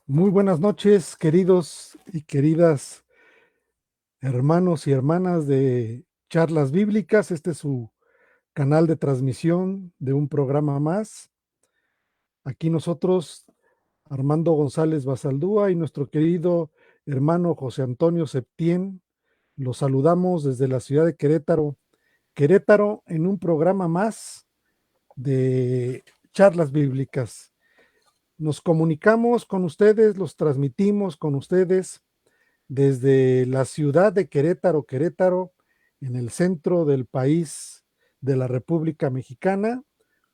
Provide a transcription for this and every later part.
Muy buenas noches, queridos y queridas hermanos y hermanas de Charlas Bíblicas. Este es su canal de transmisión de un programa más. Aquí nosotros, Armando González Basaldúa y nuestro querido hermano José Antonio Septién, los saludamos desde la ciudad de Querétaro. Querétaro en un programa más de Charlas Bíblicas. Nos comunicamos con ustedes, los transmitimos con ustedes desde la ciudad de Querétaro, Querétaro, en el centro del país de la República Mexicana,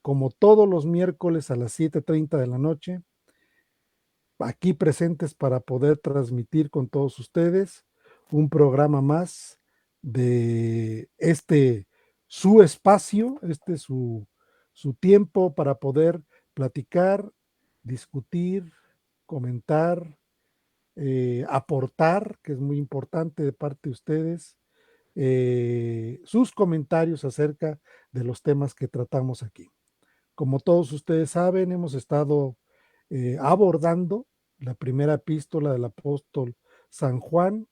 como todos los miércoles a las 7:30 de la noche, aquí presentes para poder transmitir con todos ustedes un programa más de su espacio, su tiempo para poder platicar, discutir, comentar, aportar, que es muy importante de parte de ustedes, sus comentarios acerca de los temas que tratamos aquí. Como todos ustedes saben, hemos estado abordando la primera epístola del apóstol San Juan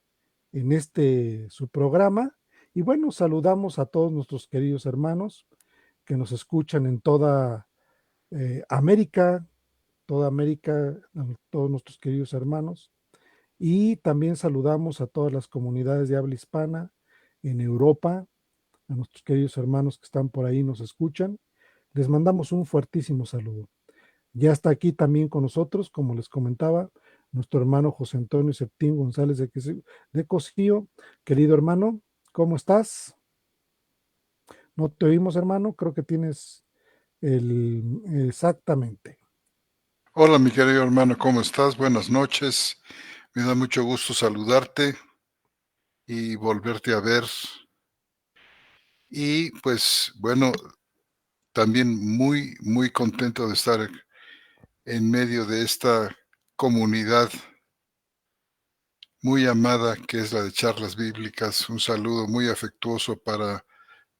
en su programa. Y bueno, saludamos a todos nuestros queridos hermanos que nos escuchan en América, toda América, todos nuestros queridos hermanos. Y también saludamos a todas las comunidades de habla hispana en Europa, a nuestros queridos hermanos que están por ahí y nos escuchan. Les mandamos un fuertísimo saludo. Ya está aquí también con nosotros, como les comentaba, nuestro hermano José Antonio Septín González de Cosío. Querido hermano, ¿cómo estás? No te oímos, hermano. Creo que tienes exactamente. Hola, mi querido hermano, ¿cómo estás? Buenas noches. Me da mucho gusto saludarte y volverte a ver. Y pues bueno, también muy contento de estar en medio de esta comunidad muy amada que es la de Charlas Bíblicas. Un saludo muy afectuoso para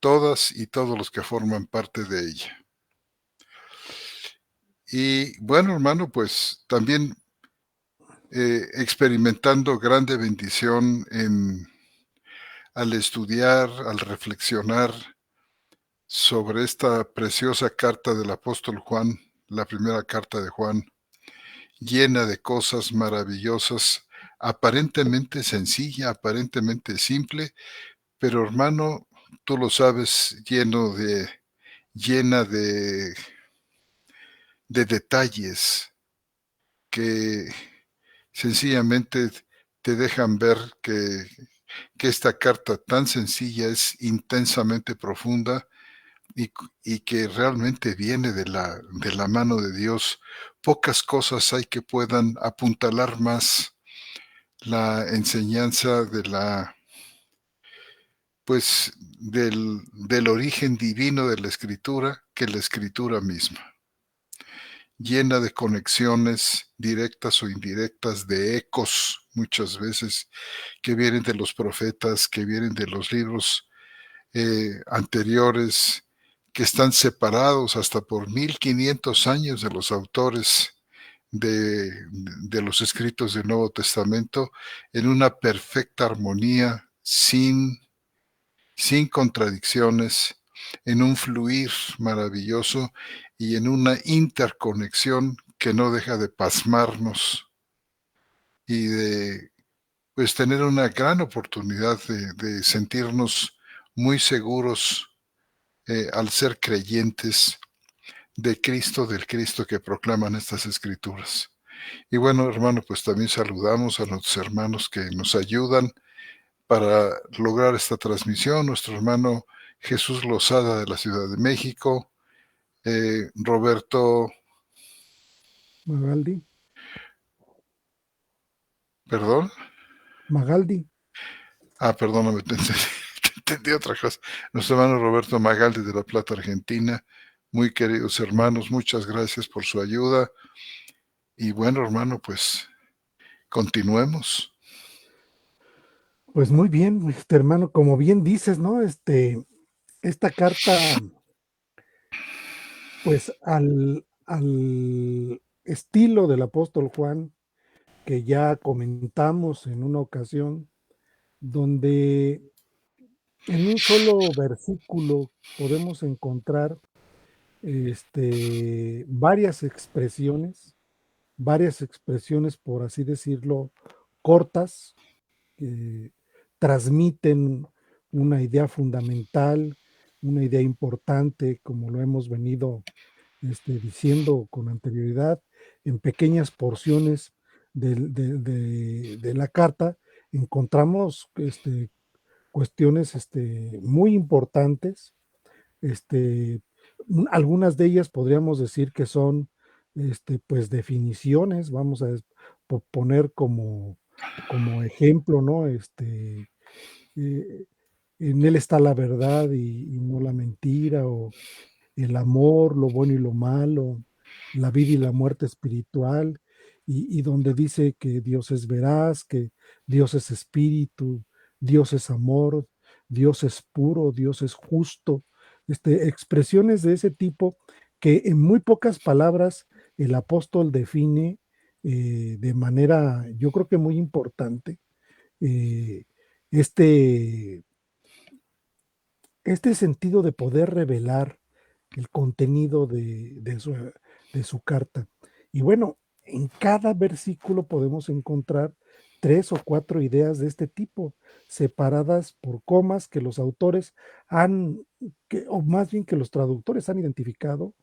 todas y todos los que forman parte de ella. Y bueno, hermano, pues también experimentando grande bendición al estudiar, al reflexionar sobre esta preciosa carta del apóstol Juan, la primera carta de Juan, llena de cosas maravillosas, aparentemente sencilla, aparentemente simple, pero hermano, tú lo sabes, llena de detalles que sencillamente te dejan ver que esta carta tan sencilla es intensamente profunda y, y que realmente viene de la mano de Dios. Pocas cosas hay que puedan apuntalar más la enseñanza del origen divino de la escritura que la escritura misma, llena de conexiones directas o indirectas, de ecos muchas veces que vienen de los profetas, que vienen de los libros anteriores, que están separados hasta por 1500 años de los autores de los escritos del Nuevo Testamento, en una perfecta armonía, sin contradicciones, en un fluir maravilloso y en una interconexión que no deja de pasmarnos y de pues tener una gran oportunidad de sentirnos muy seguros al ser creyentes de Cristo, del Cristo que proclaman estas escrituras. Y bueno, hermano, pues también saludamos a nuestros hermanos que nos ayudan para lograr esta transmisión. Nuestro hermano Jesús Lozada de la Ciudad de México, Roberto, Magaldi. perdón, Magaldi. perdóname, te entendí otra cosa. Nuestro hermano Roberto Magaldi de La Plata, Argentina. Muy queridos hermanos, muchas gracias por su ayuda. Y bueno, hermano, pues continuemos. Pues muy bien, hermano, como bien dices, ¿no? Esta carta, pues al estilo del apóstol Juan, que ya comentamos en una ocasión, donde en un solo versículo podemos encontrar varias expresiones, por así decirlo, cortas, que transmiten una idea fundamental, una idea importante, como lo hemos venido diciendo con anterioridad, en pequeñas porciones de la carta, encontramos cuestiones muy importantes. este, Algunas de ellas podríamos decir que son pues definiciones, vamos a poner como ejemplo, ¿no? Eh, en él está la verdad y no la mentira, o el amor, lo bueno y lo malo, la vida y la muerte espiritual, y donde dice que Dios es veraz, que Dios es espíritu, Dios es amor, Dios es puro, Dios es justo, expresiones de ese tipo que en muy pocas palabras el apóstol define de manera, yo creo que muy importante, eh, este, este sentido de poder revelar el contenido de su carta. Y bueno, en cada versículo podemos encontrar 3 o 4 ideas de este tipo, separadas por comas que los autores o más bien que los traductores han identificado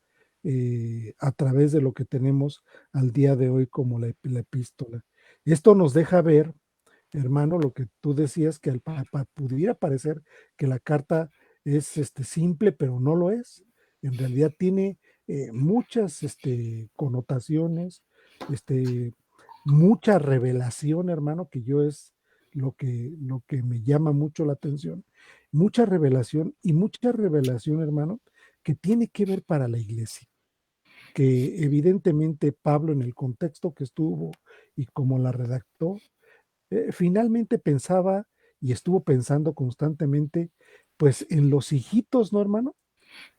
a través de lo que tenemos al día de hoy como la epístola. Esto nos deja ver, hermano, lo que tú decías, que al Papa pudiera parecer que la carta es simple, pero no lo es. En realidad tiene muchas connotaciones, este, mucha revelación, hermano, que yo es lo que me llama mucho la atención. Mucha revelación, hermano, que tiene que ver para la iglesia, que evidentemente Pablo en el contexto que estuvo y como la redactó, finalmente pensaba y estuvo pensando constantemente, pues en los hijitos, ¿no, hermano?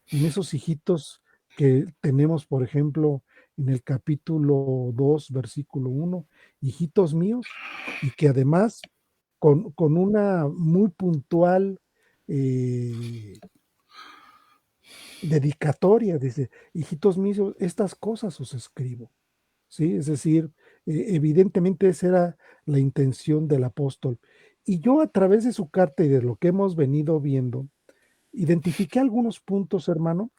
En esos hijitos que tenemos, por ejemplo, en el capítulo 2 versículo 1, hijitos míos, y que además con una muy puntual eh, dedicatoria, dice, hijitos míos, estas cosas os escribo. ¿Sí? Es decir, evidentemente esa era la intención del apóstol. Y yo a través de su carta y de lo que hemos venido viendo, identifiqué algunos puntos, hermano,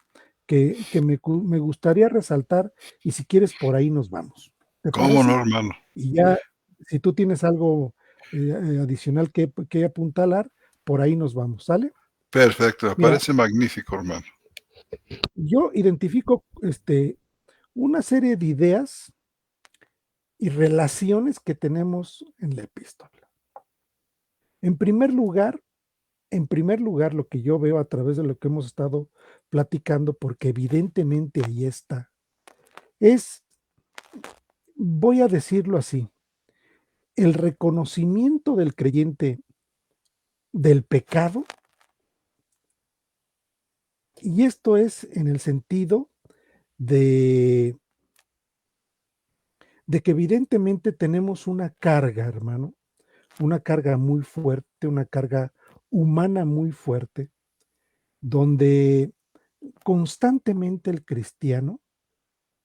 que me gustaría resaltar, y si quieres por ahí nos vamos. ¿Te ¿Cómo no, parece? hermano? Y ya, si tú tienes algo adicional que apuntalar, por ahí nos vamos, ¿sale? Perfecto, me Mira, parece magnífico, hermano. yo identifico una serie de ideas y relaciones que tenemos en la epístola. En primer lugar, lo que yo veo a través de lo que hemos estado platicando, porque evidentemente ahí está, es, voy a decirlo así, el reconocimiento del creyente del pecado, y esto es en el sentido de, de que evidentemente tenemos una carga, hermano, una carga muy fuerte, una carga humana muy fuerte, donde constantemente el cristiano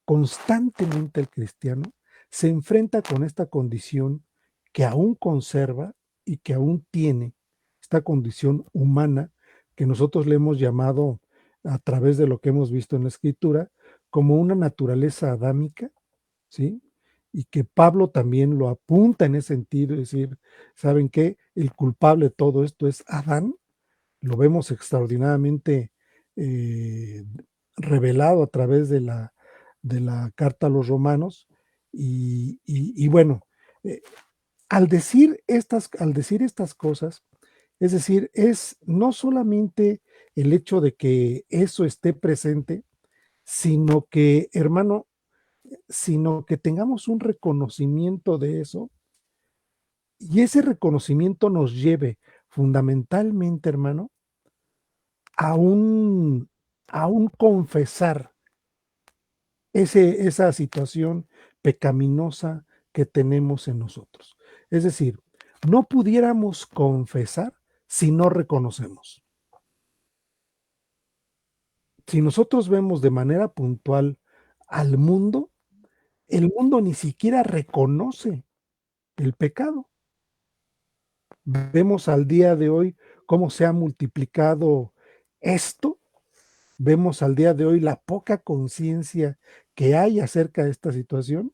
constantemente el cristiano se enfrenta con esta condición que aún conserva y que aún tiene, esta condición humana que nosotros le hemos llamado a través de lo que hemos visto en la escritura como una naturaleza adámica, ¿sí? Y que Pablo también lo apunta en ese sentido, es decir, ¿saben qué? El culpable de todo esto es Adán, lo vemos extraordinariamente eh, revelado a través de la carta a los romanos. Y bueno, eh, al decir estas cosas, es decir, es no solamente el hecho de que eso esté presente, sino que, hermano, sino que tengamos un reconocimiento de eso, y ese reconocimiento nos lleve fundamentalmente, hermano, a un, a un confesar esa situación pecaminosa que tenemos en nosotros. Es decir, no pudiéramos confesar si no reconocemos. Si nosotros vemos de manera puntual al mundo, el mundo ni siquiera reconoce el pecado. Vemos al día de hoy cómo se ha multiplicado esto, vemos al día de hoy la poca conciencia que hay acerca de esta situación,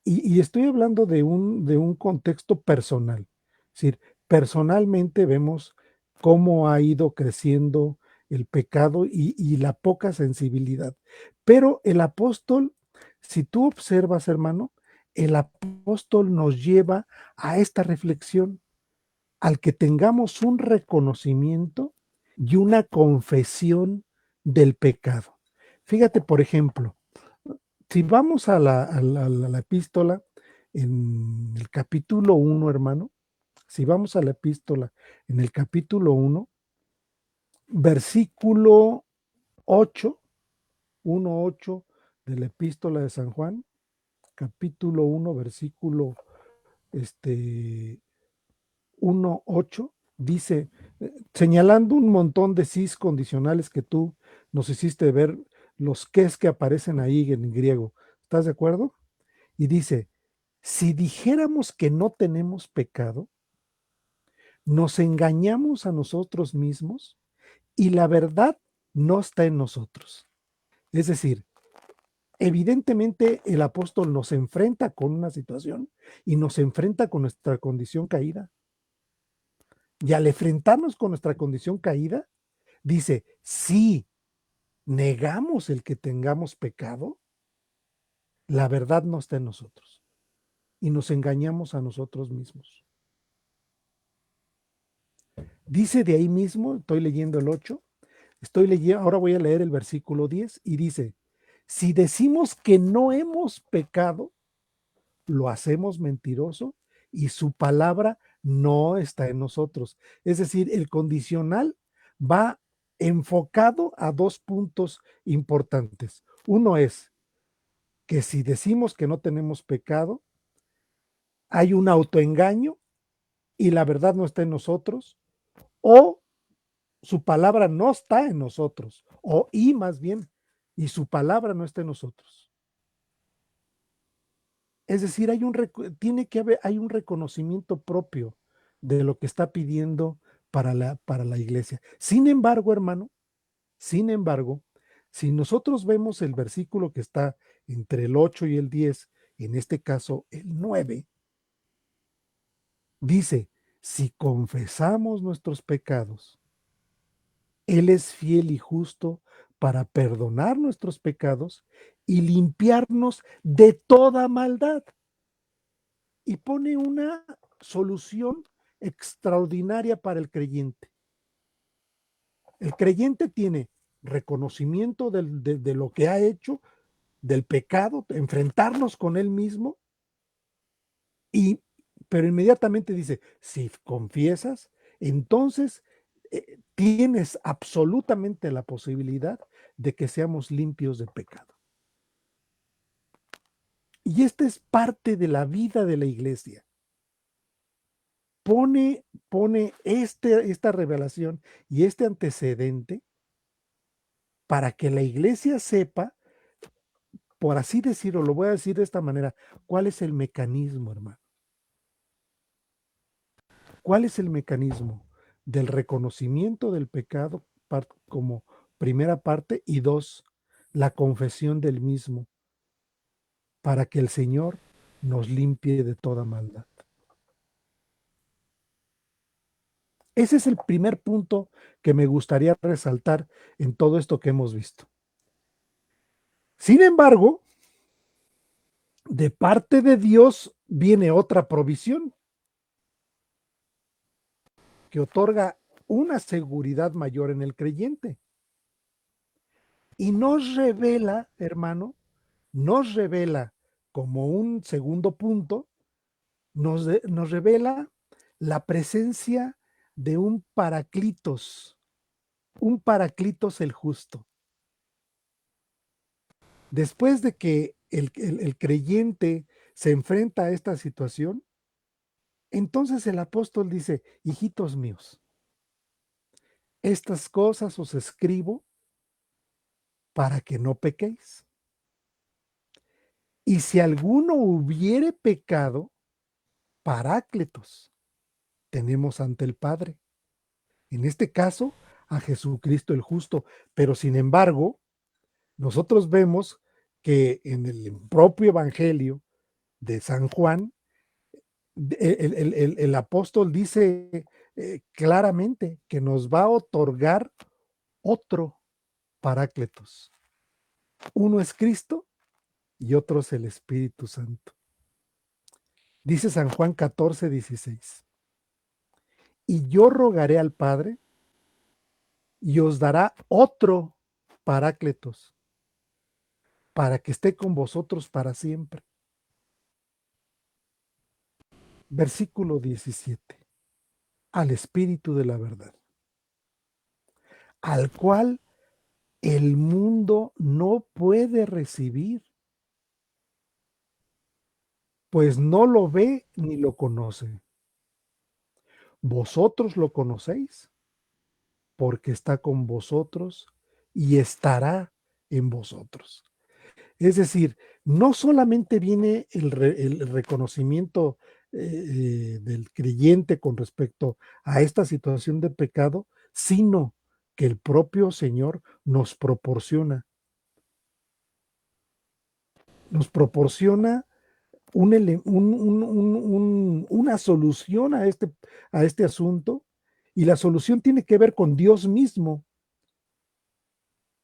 y estoy hablando de un contexto personal. Es decir, personalmente vemos cómo ha ido creciendo el pecado y la poca sensibilidad. Pero el apóstol, si tú observas, hermano, el apóstol nos lleva a esta reflexión, al que tengamos un reconocimiento y una confesión del pecado. Fíjate, por ejemplo, si vamos a la epístola, en el capítulo 1, hermano, si vamos a la epístola en el capítulo 1, versículo 8, 1:8 de la epístola de San Juan, capítulo 1, versículo este, 1:8, dice, señalando un montón de sis condicionales que tú nos hiciste ver, los que es que aparecen ahí en griego. ¿Estás de acuerdo? Y dice, si dijéramos que no tenemos pecado, nos engañamos a nosotros mismos y la verdad no está en nosotros. Es decir, evidentemente el apóstol nos enfrenta con una situación y nos enfrenta con nuestra condición caída. Y al enfrentarnos con nuestra condición caída, dice, si negamos el que tengamos pecado, la verdad no está en nosotros y nos engañamos a nosotros mismos. Dice de ahí mismo, estoy leyendo el 8, ahora voy a leer el versículo 10 y dice, si decimos que no hemos pecado, lo hacemos mentiroso y su palabra no está en nosotros. Es decir, el condicional va enfocado a dos puntos importantes. Uno es que si decimos que no tenemos pecado, hay un autoengaño y la verdad no está en nosotros, o su palabra no está en nosotros, y más bien, y su palabra no está en nosotros. Es decir, tiene que haber, hay un reconocimiento propio de lo que está pidiendo para la iglesia. Sin embargo, hermano, sin embargo, si nosotros vemos el versículo que está entre el 8 y el 10, en este caso el 9, dice, si confesamos nuestros pecados, Él es fiel y justo para perdonar nuestros pecados y limpiarnos de toda maldad. Y pone una solución extraordinaria para el creyente. El creyente tiene reconocimiento de lo que ha hecho, del pecado, enfrentarnos con él mismo, pero inmediatamente dice, si confiesas, entonces tienes absolutamente la posibilidad de que seamos limpios de pecado. Y esta es parte de la vida de la iglesia. Pone esta revelación y este antecedente para que la iglesia sepa, por así decirlo, lo voy a decir de esta manera, cuál es el mecanismo, hermano. ¿Cuál es el mecanismo del reconocimiento del pecado como primera parte y dos, la confesión del mismo para que el Señor nos limpie de toda maldad? Ese es el primer punto que me gustaría resaltar en todo esto que hemos visto. Sin embargo, de parte de Dios viene otra provisión que otorga una seguridad mayor en el creyente. Y nos revela, hermano, nos revela como un segundo punto, nos revela la presencia de un Paraclitos el justo. Después de que el creyente se enfrenta a esta situación, entonces el apóstol dice, hijitos míos, estas cosas os escribo para que no pequéis. Y si alguno hubiere pecado, Parácletos tenemos ante el Padre. En este caso, a Jesucristo el justo. Pero sin embargo, nosotros vemos que en el propio Evangelio de San Juan, el apóstol dice claramente que nos va a otorgar otro Parácletos. Uno es Cristo y otro es el Espíritu Santo. Dice San Juan 14:16. Y yo rogaré al Padre y os dará otro Parácletos para que esté con vosotros para siempre. Versículo 17. Al Espíritu de la verdad, al cual el mundo no puede recibir, pues no lo ve ni lo conoce. Vosotros lo conocéis, porque está con vosotros y estará en vosotros. Es decir, no solamente viene el reconocimiento del creyente con respecto a esta situación de pecado, sino que el propio Señor nos proporciona una solución a este asunto, y la solución tiene que ver con Dios mismo.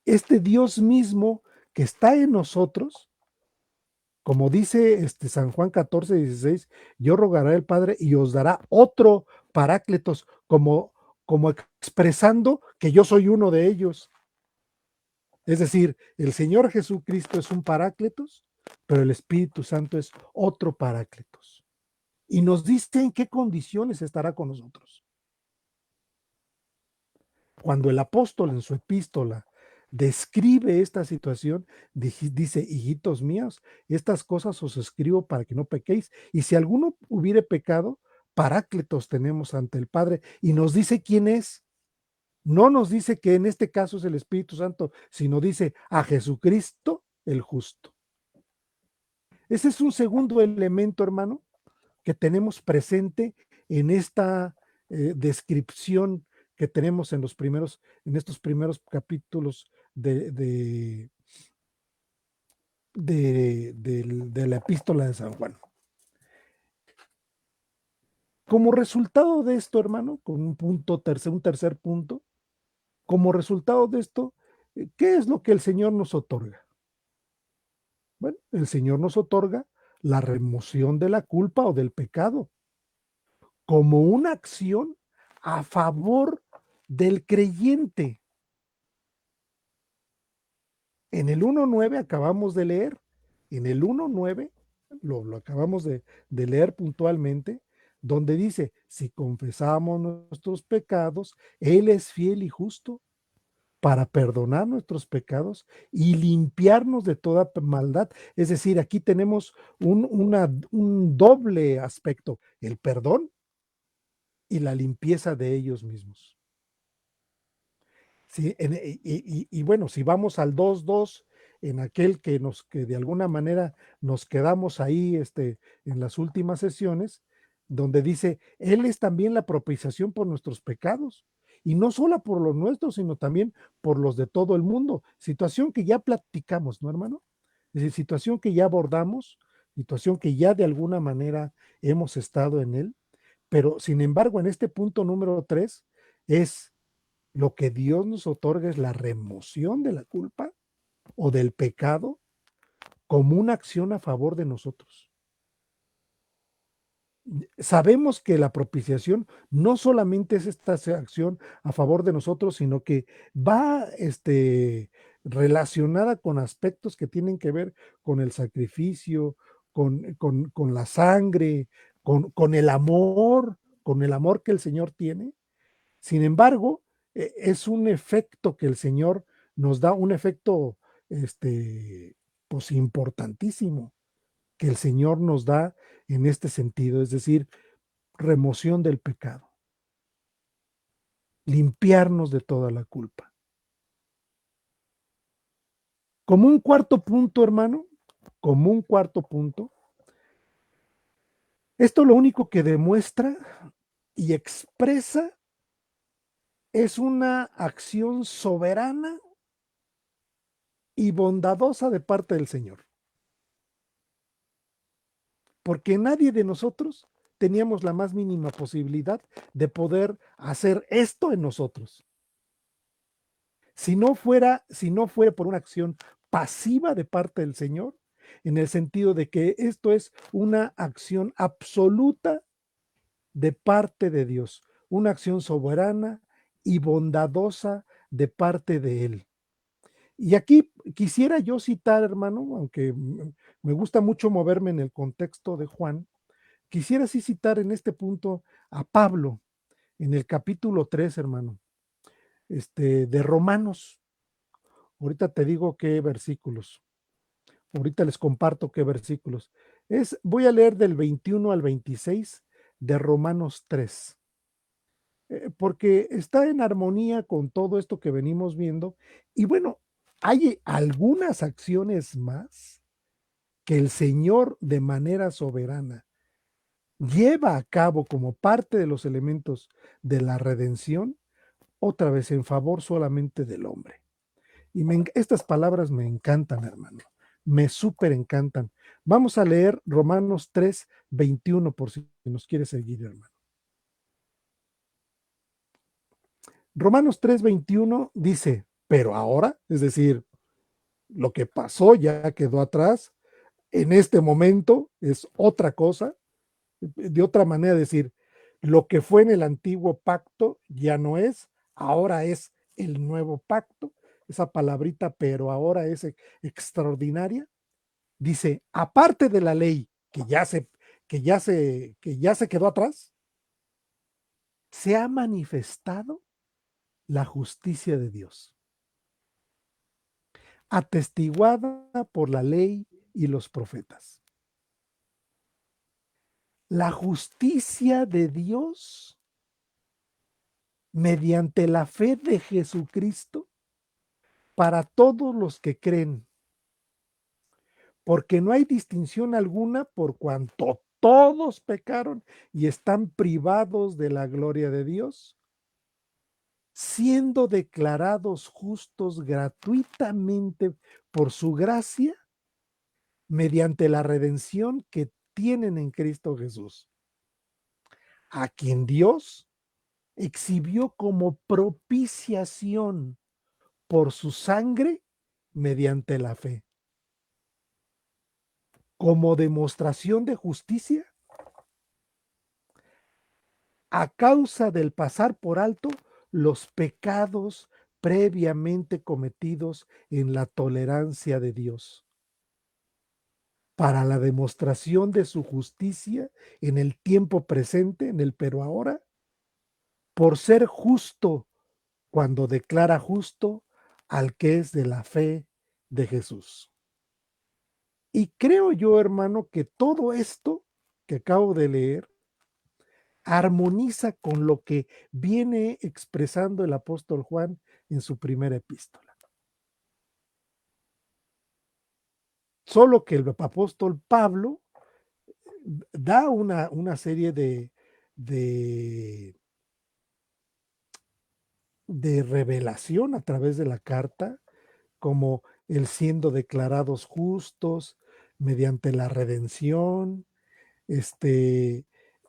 Este Dios mismo que está en nosotros, como dice San Juan 14:16, yo rogaré al Padre y os dará otro Parácletos, como expresando que yo soy uno de ellos. Es decir, el Señor Jesucristo es un Parácletos, pero el Espíritu Santo es otro Parácletos. Y nos dice en qué condiciones estará con nosotros. Cuando el apóstol en su epístola describe esta situación, dice, hijitos míos, estas cosas os escribo para que no pequéis, y si alguno hubiere pecado, Parácletos tenemos ante el Padre, y nos dice quién es. No nos dice que en este caso es el Espíritu Santo, sino dice a Jesucristo el justo. Ese es un segundo elemento, hermano, que tenemos presente en esta descripción que tenemos en estos primeros capítulos de la epístola de San Juan. Como resultado de esto, hermano, con un tercer punto, como resultado de esto, ¿qué es lo que el Señor nos otorga? Bueno, el Señor nos otorga la remoción de la culpa o del pecado como una acción a favor del creyente. En el 1:9 acabamos de leer, en el 1:9 lo acabamos de leer puntualmente, donde dice, si confesamos nuestros pecados, Él es fiel y justo para perdonar nuestros pecados y limpiarnos de toda maldad. Es decir, aquí tenemos un doble aspecto, el perdón y la limpieza de ellos mismos. Sí, y bueno, si vamos al 2:2, en aquel que de alguna manera nos quedamos ahí en las últimas sesiones, donde dice, Él es también la propiciación por nuestros pecados, y no solo por los nuestros, sino también por los de todo el mundo. Situación que ya platicamos, ¿no, hermano? Es decir, situación que ya abordamos, situación que ya de alguna manera hemos estado en él, pero sin embargo, en este punto número 3 es lo que Dios nos otorga es la remoción de la culpa o del pecado como una acción a favor de nosotros. Sabemos que la propiciación no solamente es esta acción a favor de nosotros, sino que va relacionada con aspectos que tienen que ver con el sacrificio, con la sangre, con el amor que el Señor tiene. Sin embargo, es un efecto que el Señor nos da, un efecto pues importantísimo. que el Señor nos da en este sentido, es decir, remoción del pecado, limpiarnos de toda la culpa. Como un cuarto punto, hermano, como un cuarto punto, esto lo único que demuestra y expresa es una acción soberana y bondadosa de parte del Señor. Porque nadie de nosotros teníamos la más mínima posibilidad de poder hacer esto en nosotros. Si no fuera por una acción pasiva de parte del Señor, en el sentido de que esto es una acción absoluta de parte de Dios, una acción soberana y bondadosa de parte de Él. Y aquí quisiera yo citar, hermano, aunque me gusta mucho moverme en el contexto de Juan, quisiera sí citar en este punto a Pablo, en el capítulo 3, hermano, de Romanos. Ahorita te digo qué versículos. Ahorita les comparto qué versículos. Voy a leer del 21 al 26 de Romanos 3, porque está en armonía con todo esto que venimos viendo. Y bueno, hay algunas acciones más que el Señor de manera soberana lleva a cabo como parte de los elementos de la redención, otra vez en favor solamente del hombre. Y estas palabras me encantan, hermano, me súper encantan. Vamos a leer Romanos 3, 21 por si nos quiere seguir, hermano. Romanos 3, 21 dice, pero ahora, es decir, lo que pasó ya quedó atrás, en este momento es otra cosa, de otra manera decir, lo que fue en el antiguo pacto ya no es, ahora es el nuevo pacto. Esa palabrita, pero ahora es extraordinaria. Dice, aparte de la ley que ya se quedó atrás, se ha manifestado la justicia de Dios, atestiguada por la ley y los profetas. La justicia de Dios mediante la fe de Jesucristo para todos los que creen, porque no hay distinción alguna por cuanto todos pecaron y están privados de la gloria de Dios, siendo declarados justos gratuitamente por su gracia, mediante la redención que tienen en Cristo Jesús, a quien Dios exhibió como propiciación por su sangre mediante la fe, como demostración de justicia a causa del pasar por alto los pecados previamente cometidos en la tolerancia de Dios, para la demostración de su justicia en el tiempo presente, en el pero ahora, por ser justo cuando declara justo al que es de la fe de Jesús. Y creo yo, hermano, que todo esto que acabo de leer armoniza con lo que viene expresando el apóstol Juan en su primera epístola. Solo que el apóstol Pablo da una serie de revelación a través de la carta, como el siendo declarados justos mediante la redención,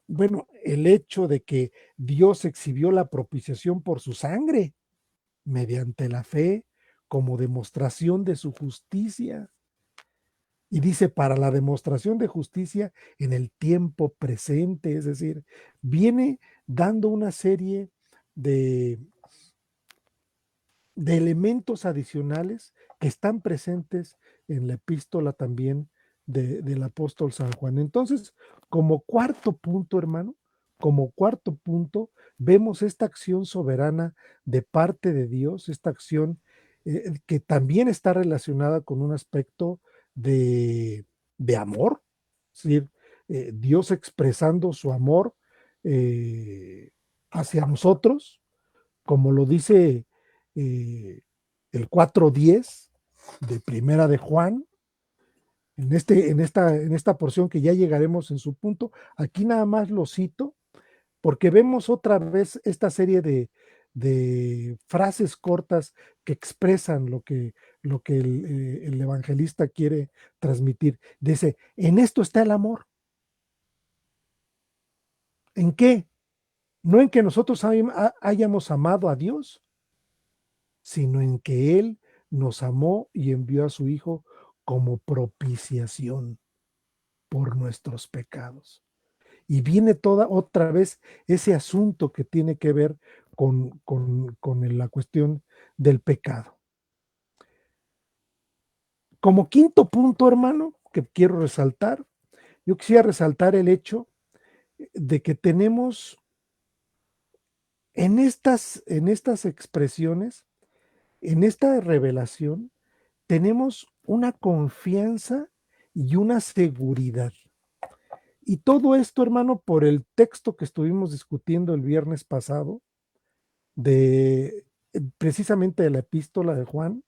bueno, el hecho de que Dios exhibió la propiciación por su sangre mediante la fe como demostración de su justicia. Y dice, para la demostración de justicia en el tiempo presente, es decir, viene dando una serie de, de elementos adicionales que están presentes en la epístola también del apóstol San Juan. Entonces, como cuarto punto, hermano, como cuarto punto, vemos esta acción soberana de parte de Dios, esta acción que también está relacionada con un aspecto de amor, Es decir, Dios expresando su amor hacia nosotros, como lo dice el 4:10 de Primera de Juan, en esta porción que ya llegaremos en su punto. Aquí nada más lo cito porque vemos otra vez esta serie de frases cortas que expresan lo que el evangelista quiere transmitir. Dice, en esto está el amor. ¿En qué? No en que nosotros hayamos amado a Dios, sino en que Él nos amó y envió a su Hijo como propiciación por nuestros pecados. Y viene toda otra vez ese asunto que tiene que ver con la cuestión del pecado. Como quinto punto, hermano, que quiero resaltar, yo quisiera resaltar el hecho de que tenemos en estas expresiones, en esta revelación, tenemos una confianza y una seguridad. Y todo esto, hermano, por el texto que estuvimos discutiendo el viernes pasado, de precisamente de la epístola de Juan,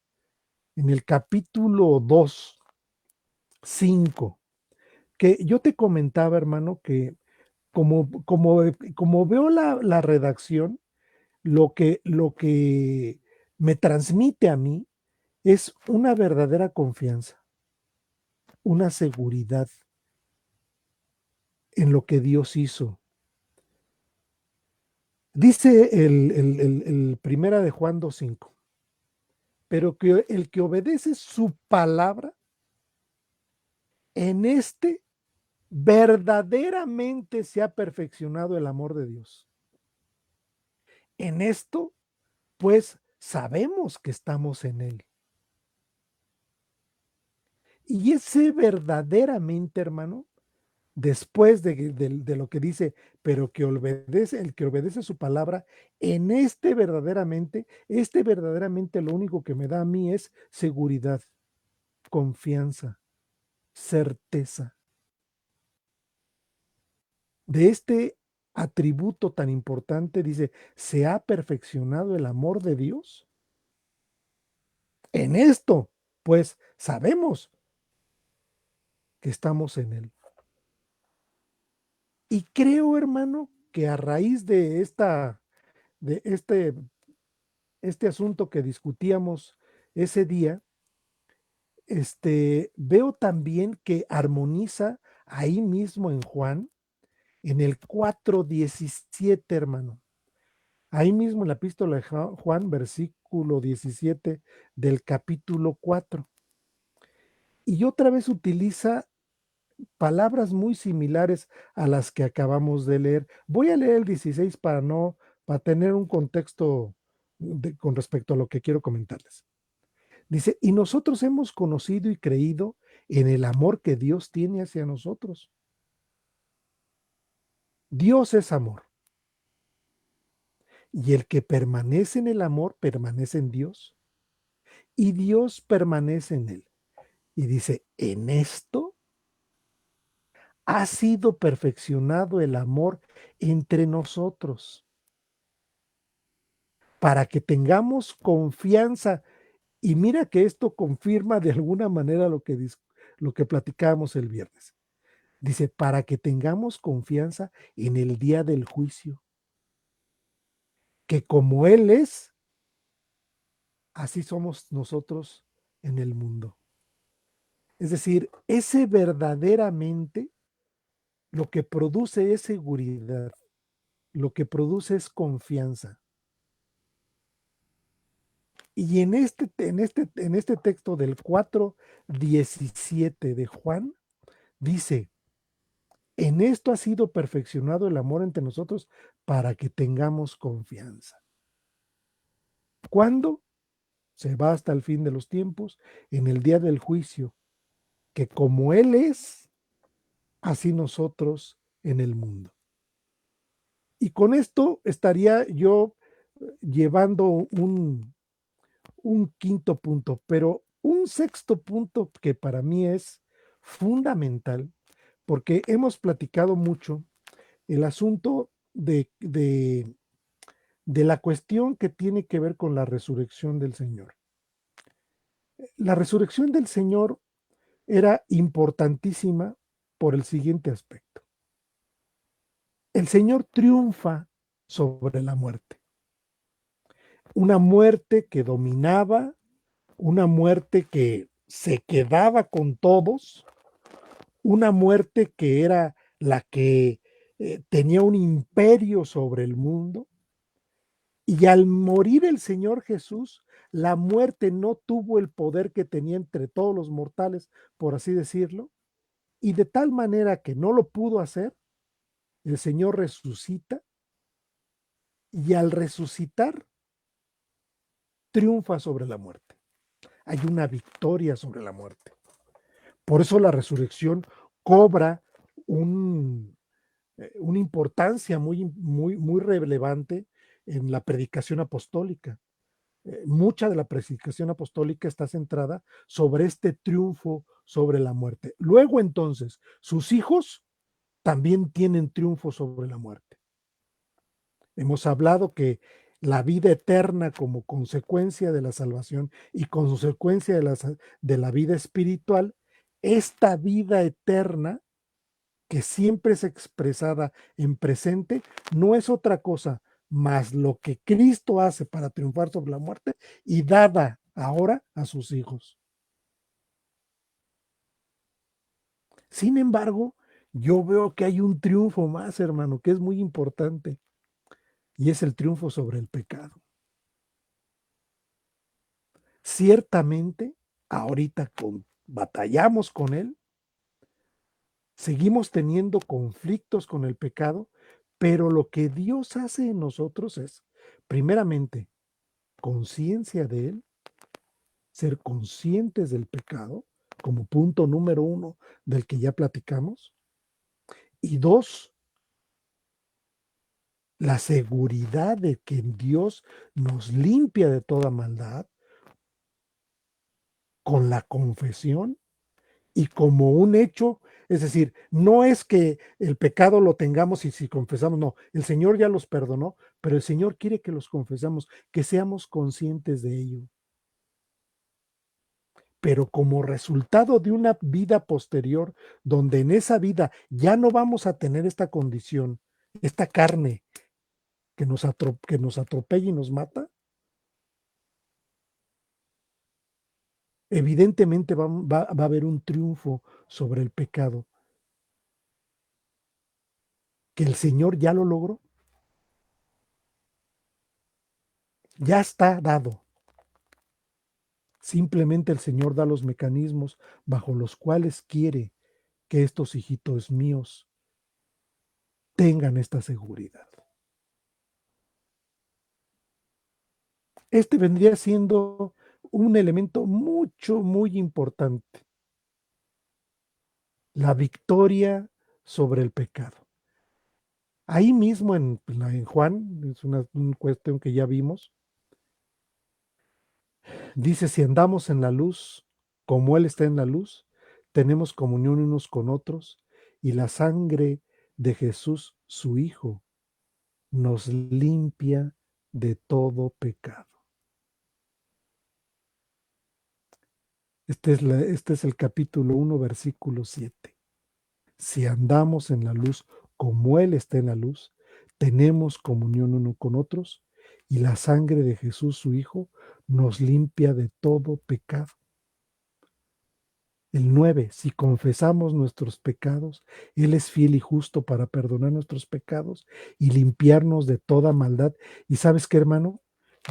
en el capítulo 2, 5, que yo te comentaba, hermano, que como veo la redacción, lo que me transmite a mí es una verdadera confianza, una seguridad en lo que Dios hizo. Dice el primera de Juan 2:5, pero que el que obedece su palabra, en este verdaderamente se ha perfeccionado el amor de Dios. En esto, pues, sabemos que estamos en Él. Y ese verdaderamente, hermano, después de lo que dice, pero que obedece, el que obedece su palabra, en este verdaderamente lo único que me da a mí es seguridad, confianza, certeza. De este atributo tan importante, dice, se ha perfeccionado el amor de Dios. En esto, pues, sabemos que estamos en Él. Y creo, hermano, que a raíz de este asunto que discutíamos ese día, veo también que armoniza ahí mismo en Juan, en el 4:17, hermano. Ahí mismo en la epístola de Juan, versículo 17 del capítulo 4. Y otra vez utiliza palabras muy similares a las que acabamos de leer. Voy a leer el 16 para tener un contexto con respecto a lo que quiero comentarles. Dice, y nosotros hemos conocido y creído en el amor que Dios tiene hacia nosotros. Dios es amor. Y el que permanece en el amor permanece en Dios. Y Dios permanece en él. Y dice, en esto ha sido perfeccionado el amor entre nosotros, para que tengamos confianza. Y mira que esto confirma de alguna manera lo que platicábamos el viernes. Dice, para que tengamos confianza en el día del juicio, que como Él es, así somos nosotros en el mundo. Es decir, ese verdaderamente lo que produce es seguridad, lo que produce es confianza. Y en este texto del 4:17 de Juan, dice, en esto ha sido perfeccionado el amor entre nosotros para que tengamos confianza. ¿Cuándo? Se va hasta el fin de los tiempos, en el día del juicio, que como Él es, así nosotros en el mundo. Y con esto estaría yo llevando un quinto punto, pero un sexto punto que para mí es fundamental, porque hemos platicado mucho el asunto de la cuestión que tiene que ver con la resurrección del Señor. La resurrección del Señor era importantísima por el siguiente aspecto. El Señor triunfa sobre la muerte. Una muerte que dominaba, una muerte que se quedaba con todos, una muerte que era la que tenía un imperio sobre el mundo. Y al morir el Señor Jesús, la muerte no tuvo el poder que tenía entre todos los mortales, por así decirlo, y de tal manera que no lo pudo hacer, el Señor resucita y al resucitar triunfa sobre la muerte. Hay una victoria sobre la muerte. Por eso la resurrección cobra una importancia muy relevante en la predicación apostólica. Mucha de la predicación apostólica está centrada sobre este triunfo sobre la muerte. Luego entonces, sus hijos también tienen triunfo sobre la muerte. Hemos hablado que la vida eterna como consecuencia de la salvación y consecuencia de la vida espiritual, esta vida eterna que siempre es expresada en presente, no es otra cosa más lo que Cristo hace para triunfar sobre la muerte y dada ahora a sus hijos. Sin embargo, yo veo que hay un triunfo más, hermano, que es muy importante, y es el triunfo sobre el pecado. Ciertamente, ahorita batallamos con él, seguimos teniendo conflictos con el pecado, pero lo que Dios hace en nosotros es, primeramente, conciencia de él, ser conscientes del pecado, como punto número uno del que ya platicamos, y dos, la seguridad de que Dios nos limpia de toda maldad con la confesión y como un hecho, es decir, no es que el pecado lo tengamos y si confesamos, no, el Señor ya los perdonó, pero el Señor quiere que los confesamos, que seamos conscientes de ello. Pero como resultado de una vida posterior, donde en esa vida ya no vamos a tener esta condición, esta carne que nos atropella y nos mata, evidentemente va a haber un triunfo sobre el pecado, que el Señor ya lo logró, ya está dado. Simplemente el Señor da los mecanismos bajo los cuales quiere que estos hijitos míos tengan esta seguridad. Este vendría siendo un elemento muy importante. La victoria sobre el pecado. Ahí mismo en Juan, es una cuestión que ya vimos, dice, si andamos en la luz, como Él está en la luz, tenemos comunión unos con otros y la sangre de Jesús, su Hijo, nos limpia de todo pecado. Este es el capítulo 1, versículo 7. Si andamos en la luz como Él está en la luz, tenemos comunión uno con otros y la sangre de Jesús, su Hijo, nos limpia de todo pecado. El 9, si confesamos nuestros pecados, Él es fiel y justo para perdonar nuestros pecados y limpiarnos de toda maldad. Y sabes qué, hermano,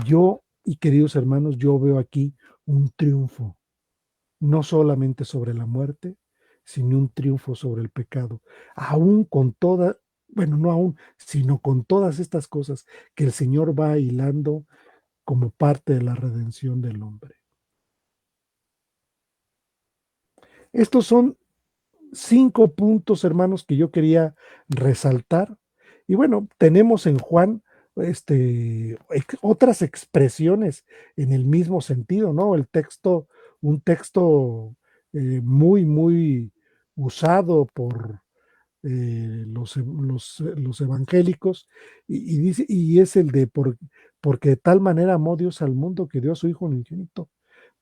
yo y queridos hermanos, yo veo aquí un triunfo, no solamente sobre la muerte, sino un triunfo sobre el pecado. Aún con toda, bueno, no aún, sino con todas estas cosas que el Señor va hilando como parte de la redención del hombre. Estos son 5 puntos, hermanos, que yo quería resaltar. Y bueno, tenemos en Juan otras expresiones en el mismo sentido, ¿no? Un texto muy usado los evangélicos, dice, y es el de porque de tal manera amó Dios al mundo que dio a su Hijo unigénito,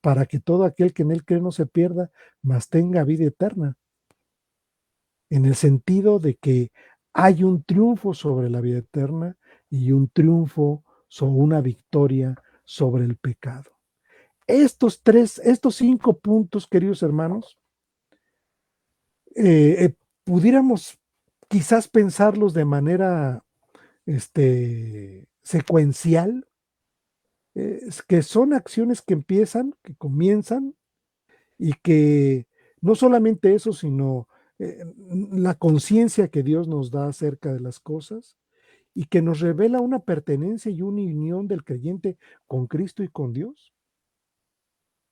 para que todo aquel que en él cree no se pierda, mas tenga vida eterna, en el sentido de que hay un triunfo sobre la vida eterna y un triunfo sobre una victoria sobre el pecado. Estos 5 puntos, queridos hermanos, pudiéramos quizás pensarlos de manera secuencial, que son acciones que empiezan, que comienzan y que no solamente eso, sino la conciencia que Dios nos da acerca de las cosas y que nos revela una pertenencia y una unión del creyente con Cristo y con Dios,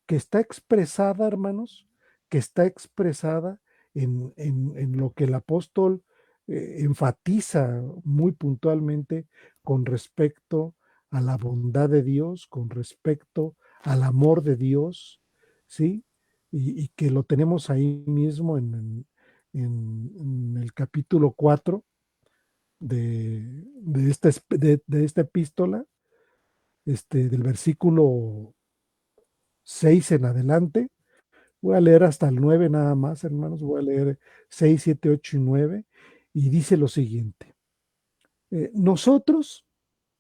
que está expresada, hermanos, que está expresada en lo que el apóstol enfatiza muy puntualmente con respecto a la bondad de Dios, con respecto al amor de Dios, ¿sí? Y que lo tenemos ahí mismo en el capítulo 4 de esta epístola, del versículo 6 en adelante. Voy a leer hasta el 9 nada más, hermanos. Voy a leer 6, 7, 8 y 9. Y dice lo siguiente. Nosotros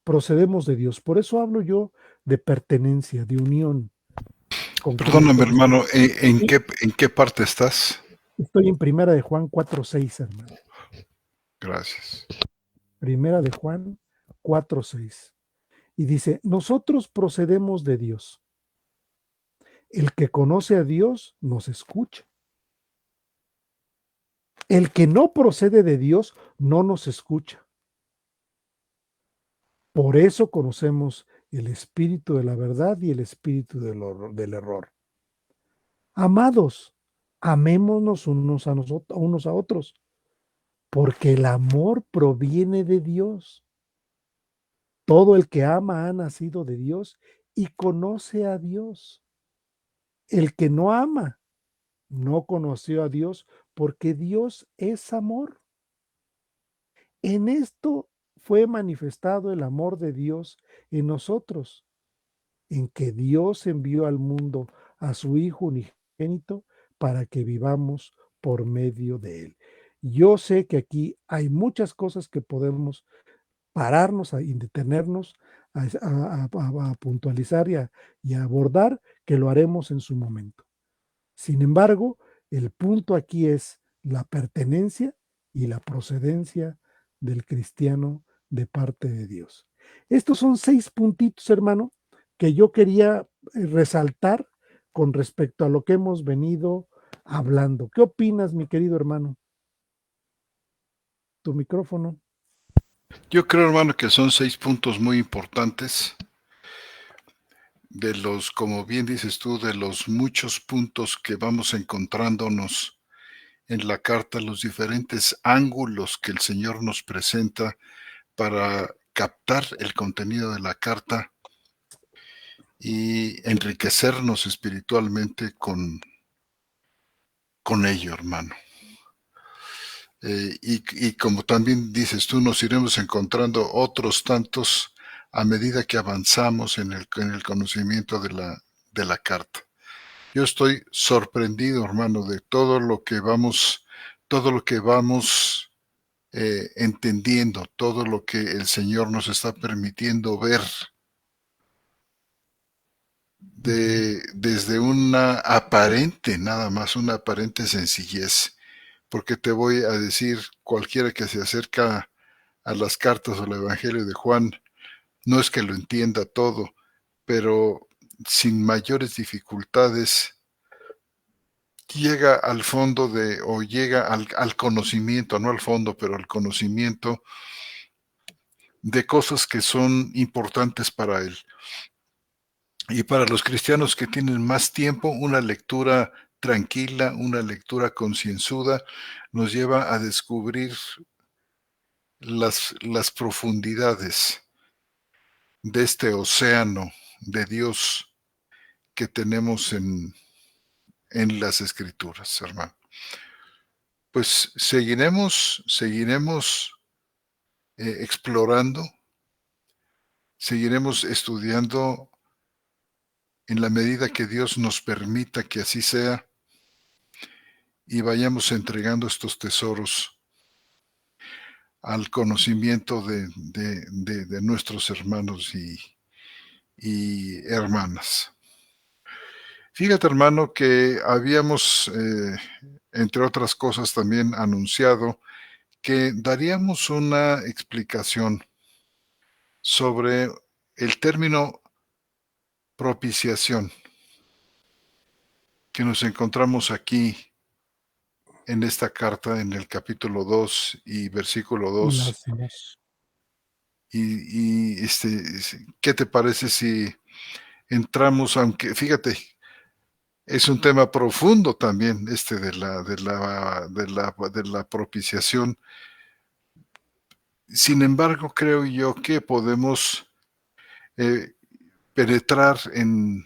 procedemos de Dios. Por eso hablo yo de pertenencia, de unión con Perdóname, Cristo. hermano, Sí, en qué parte estás? estoy en Primera de Juan 4, 6, hermano. Gracias. Primera de Juan 4, 6. Y dice, nosotros procedemos de Dios. El que conoce a Dios nos escucha. El que no procede de Dios no nos escucha. Por eso conocemos el espíritu de la verdad y el espíritu del error. Amados, amémonos unos a otros, porque el amor proviene de Dios. Todo el que ama ha nacido de Dios y conoce a Dios. El que no ama no conoció a Dios, porque Dios es amor. En esto fue manifestado el amor de Dios en nosotros, en que Dios envió al mundo a su Hijo unigénito para que vivamos por medio de él. Yo sé que aquí hay muchas cosas que podemos pararnos y detenernos a puntualizar y a abordar, que lo haremos en su momento. Sin embargo, el punto aquí es la pertenencia y la procedencia del cristiano de parte de Dios. Estos son 6 puntitos, hermano, que yo quería resaltar con respecto a lo que hemos venido hablando. ¿Qué opinas, mi querido hermano? Tu micrófono. Yo creo, hermano, que son 6 puntos muy importantes de los, como bien dices tú, de los muchos puntos que vamos encontrándonos en la carta, los diferentes ángulos que el Señor nos presenta para captar el contenido de la carta y enriquecernos espiritualmente con ello, hermano. Y como también dices tú, nos iremos encontrando otros tantos a medida que avanzamos en el conocimiento de la carta. Yo estoy sorprendido, hermano, de todo lo que vamos entendiendo, todo lo que el Señor nos está permitiendo ver desde una aparente, nada más, una aparente sencillez. Porque te voy a decir, cualquiera que se acerca a las cartas o al Evangelio de Juan, no es que lo entienda todo, pero sin mayores dificultades llega al fondo o llega al conocimiento, no al fondo, pero al conocimiento de cosas que son importantes para él. Y para los cristianos que tienen más tiempo, una lectura tranquila, una lectura concienzuda, nos lleva a descubrir las profundidades de este océano de Dios que tenemos en las Escrituras, hermano. pues seguiremos explorando, seguiremos estudiando en la medida que Dios nos permita que así sea y vayamos entregando estos tesoros al conocimiento de nuestros hermanos y hermanas. Fíjate, hermano, que habíamos, entre otras cosas, también anunciado que daríamos una explicación sobre el término propiciación que nos encontramos aquí en esta carta, en el capítulo 2 y versículo 2. Gracias. ¿Qué te parece si entramos, aunque fíjate, es un tema profundo también de la propiciación? Sin embargo, creo yo que podemos eh, penetrar en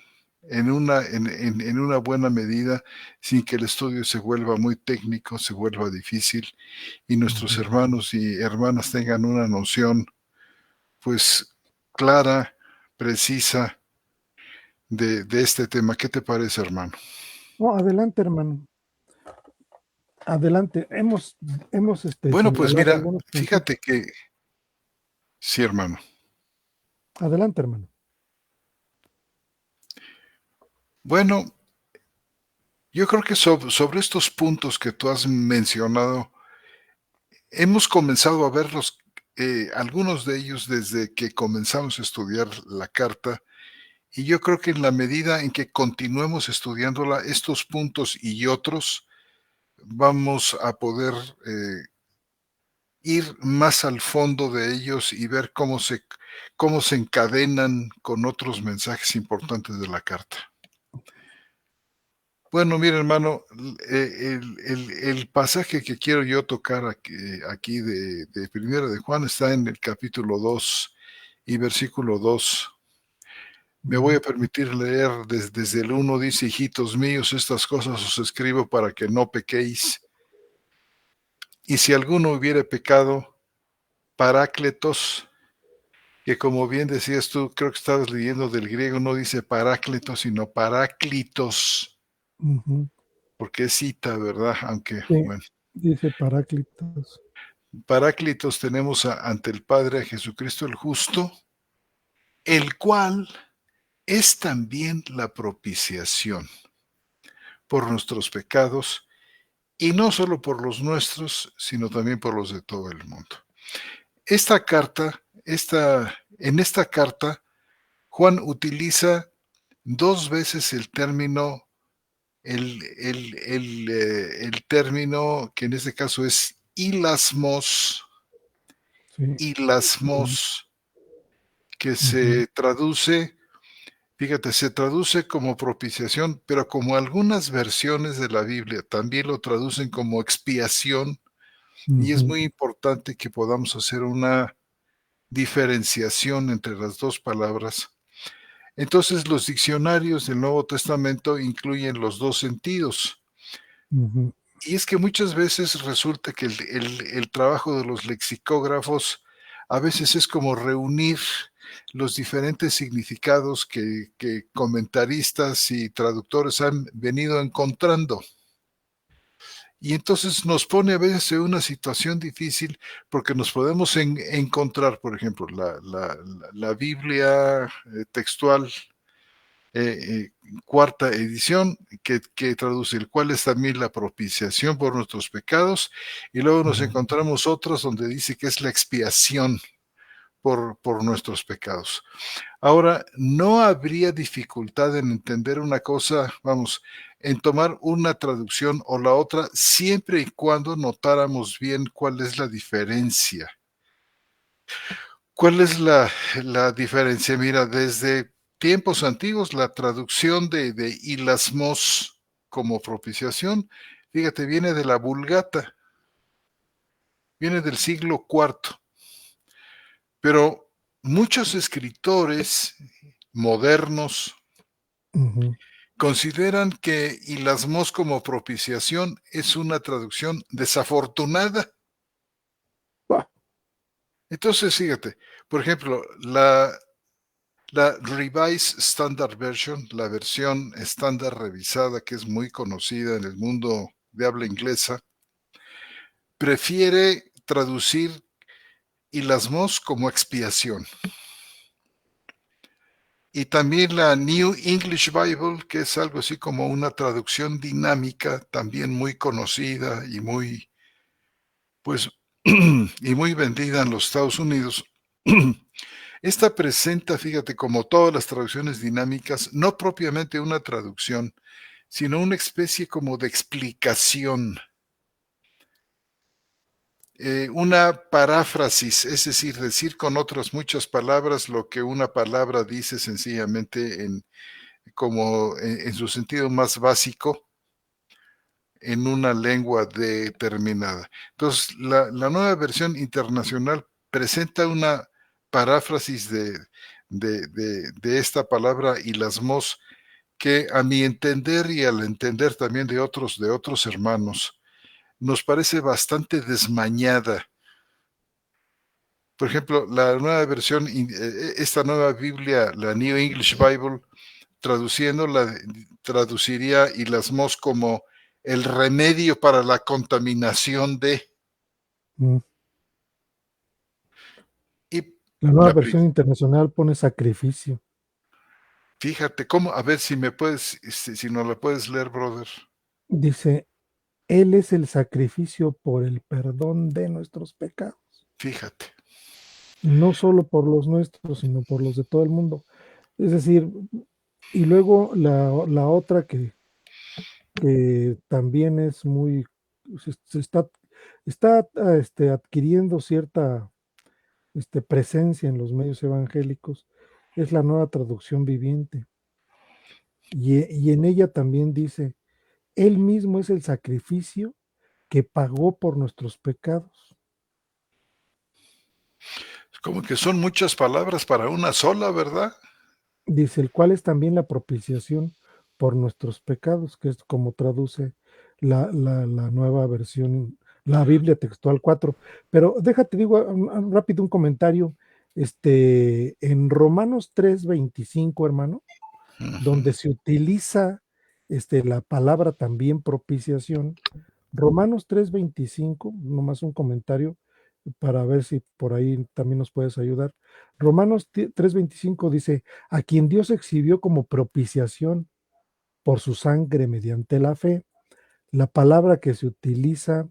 una buena medida sin que el estudio se vuelva muy técnico, se vuelva difícil y nuestros Ujú. hermanos y hermanas tengan una noción, pues, clara, precisa de este tema. ¿Qué te parece, hermano? No, adelante, hermano. Adelante. Hemos Bueno, pues señalado mira, algunos fíjate puntitos. que sí, hermano. Adelante, hermano. Bueno, yo creo que sobre estos puntos que tú has mencionado, hemos comenzado a verlos, algunos de ellos desde que comenzamos a estudiar la carta, y yo creo que en la medida en que continuemos estudiándola, estos puntos y otros, vamos a poder ir más al fondo de ellos y ver cómo se encadenan con otros mensajes importantes de la carta. Bueno, mira, hermano, el pasaje que quiero yo tocar aquí de Primera de Juan está en el capítulo 2 y versículo 2. Me voy a Ujú, permitir leer desde el 1, dice: hijitos míos, estas cosas os escribo para que no pequéis. Y si alguno hubiere pecado, Parácletos, que como bien decías tú, creo que estabas leyendo del griego, no dice Parácletos, sino Paráclitos, ujú. porque es cita, ¿verdad? Aunque, Sí, bueno. dice Paráclitos. Paráclitos tenemos ante el Padre a Jesucristo el justo, el cual es también la propiciación por nuestros pecados, y no solo por los nuestros, sino también por los de todo el mundo. En esta carta, Juan utiliza dos veces el término que en este caso es hilasmos, Sí. Ujú, hilasmos, que ujú, se traduce. Fíjate, se traduce como propiciación, pero como algunas versiones de la Biblia también lo traducen como expiación, y es ujú, muy importante que podamos hacer una diferenciación entre las dos palabras. Entonces, los diccionarios del Nuevo Testamento incluyen los dos sentidos. ujú, Y es que muchas veces resulta que el trabajo de los lexicógrafos a veces es como reunir los diferentes significados que comentaristas y traductores han venido encontrando. Y entonces nos pone a veces en una situación difícil porque nos podemos encontrar, por ejemplo, la Biblia textual, cuarta edición, que traduce el cual es también la propiciación por nuestros pecados, y luego nos ujú. encontramos otras donde dice que es la expiación por nuestros pecados. Ahora, no habría dificultad en entender una cosa, vamos, en tomar una traducción o la otra, siempre y cuando notáramos bien cuál es la diferencia. ¿Cuál es la diferencia? Mira, desde tiempos antiguos, la traducción de hilasmos como propiciación, fíjate, viene de la Vulgata, viene del siglo IV, pero muchos escritores modernos, Ujú, consideran que ilasmos como propiciación es una traducción desafortunada. Bah, Entonces, fíjate, por ejemplo, la Revised Standard Version, la versión estándar revisada que es muy conocida en el mundo de habla inglesa, prefiere traducir ilasmos como expiación. Y también la New English Bible, que es algo así como una traducción dinámica, también muy conocida y muy, pues, y muy vendida en los Estados Unidos. Esta presenta, fíjate, como todas las traducciones dinámicas, no propiamente una traducción, sino una especie como de explicación, una paráfrasis, es decir con otras muchas palabras lo que una palabra dice sencillamente en su sentido más básico, en una lengua determinada. Entonces, la nueva versión internacional presenta una paráfrasis de esta palabra ilasmos que a mi entender y al entender también de otros hermanos, nos parece bastante desmañada. Por ejemplo, la nueva versión, esta nueva Biblia, la New English Bible, traduciéndola, traduciría ilasmos como el remedio para la contaminación de. mm. Y La nueva la, versión internacional pone sacrificio. fíjate cómo, a ver si me puedes, si no la puedes leer, brother. Dice, Él es el sacrificio por el perdón de nuestros pecados. Fíjate. Y no solo por los nuestros, sino por los de todo el mundo. Es decir, y luego la otra que también es muy, se está adquiriendo cierta presencia en los medios evangélicos, es la nueva traducción viviente. Y en ella también dice, Él mismo es el sacrificio que pagó por nuestros pecados. Como que son muchas palabras para una sola, ¿verdad? Dice, el cual es también la propiciación por nuestros pecados, que es como traduce la nueva versión, la Biblia textual 4. Pero déjate, digo rápido un comentario. En Romanos 3:25, hermano, Ujú. donde se utiliza la palabra también propiciación. Romanos 3:25, nomás un comentario para ver si por ahí también nos puedes ayudar. Romanos 3:25 dice, a quien Dios exhibió como propiciación por su sangre mediante la fe. La palabra que se utiliza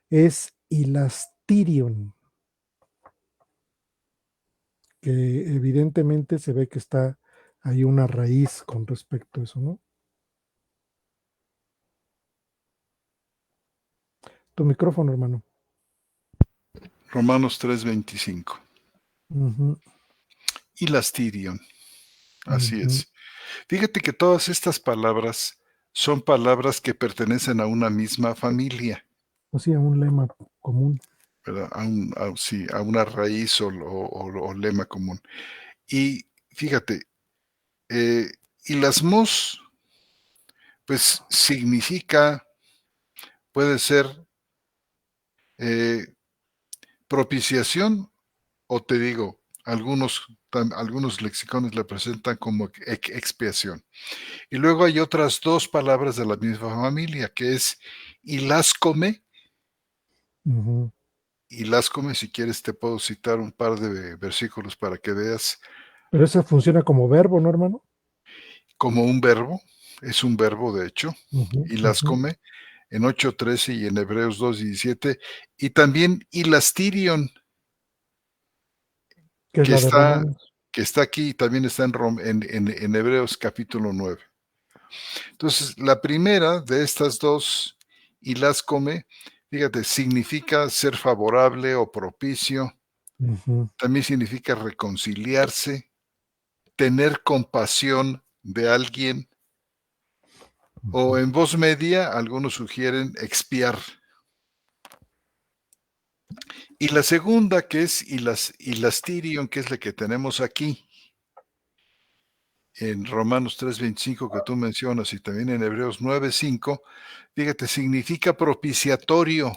es ilastirion, que evidentemente se ve que está ahí una raíz con respecto a eso, ¿no? Tu micrófono, hermano. Romanos 3:25. Ujú, Y lastirion, así ujú. es. Fíjate que todas estas palabras son palabras que pertenecen a una misma familia, Así, a un lema común. ¿verdad? Sí, a una raíz o lema común. Y fíjate, eh, ilasmos, pues significa, puede ser eh, propiciación, o te digo, algunos lexicones la presentan como expiación. Y luego hay otras dos palabras de la misma familia, que es ilascome. Ujú. Ilascome, si quieres te puedo citar un par de versículos para que veas Pero esa funciona como verbo, ¿no, hermano? como un verbo, es un verbo de hecho, Ujú, ujú. ilascome, en 8:13 y en Hebreos 2:17, y también ilastirion, Que es que la de está, Romanos. que está aquí y también está en Hebreos capítulo 9. Entonces, la primera de estas dos, ilascome, fíjate, significa ser favorable o propicio, Ujú, también significa reconciliarse, tener compasión de alguien, o ujú, en voz media, algunos sugieren expiar. Y la segunda, que es ilastirion, que es la que tenemos aquí, en Romanos 3:25 que tú mencionas y también en Hebreos 9:5, fíjate, significa propiciatorio.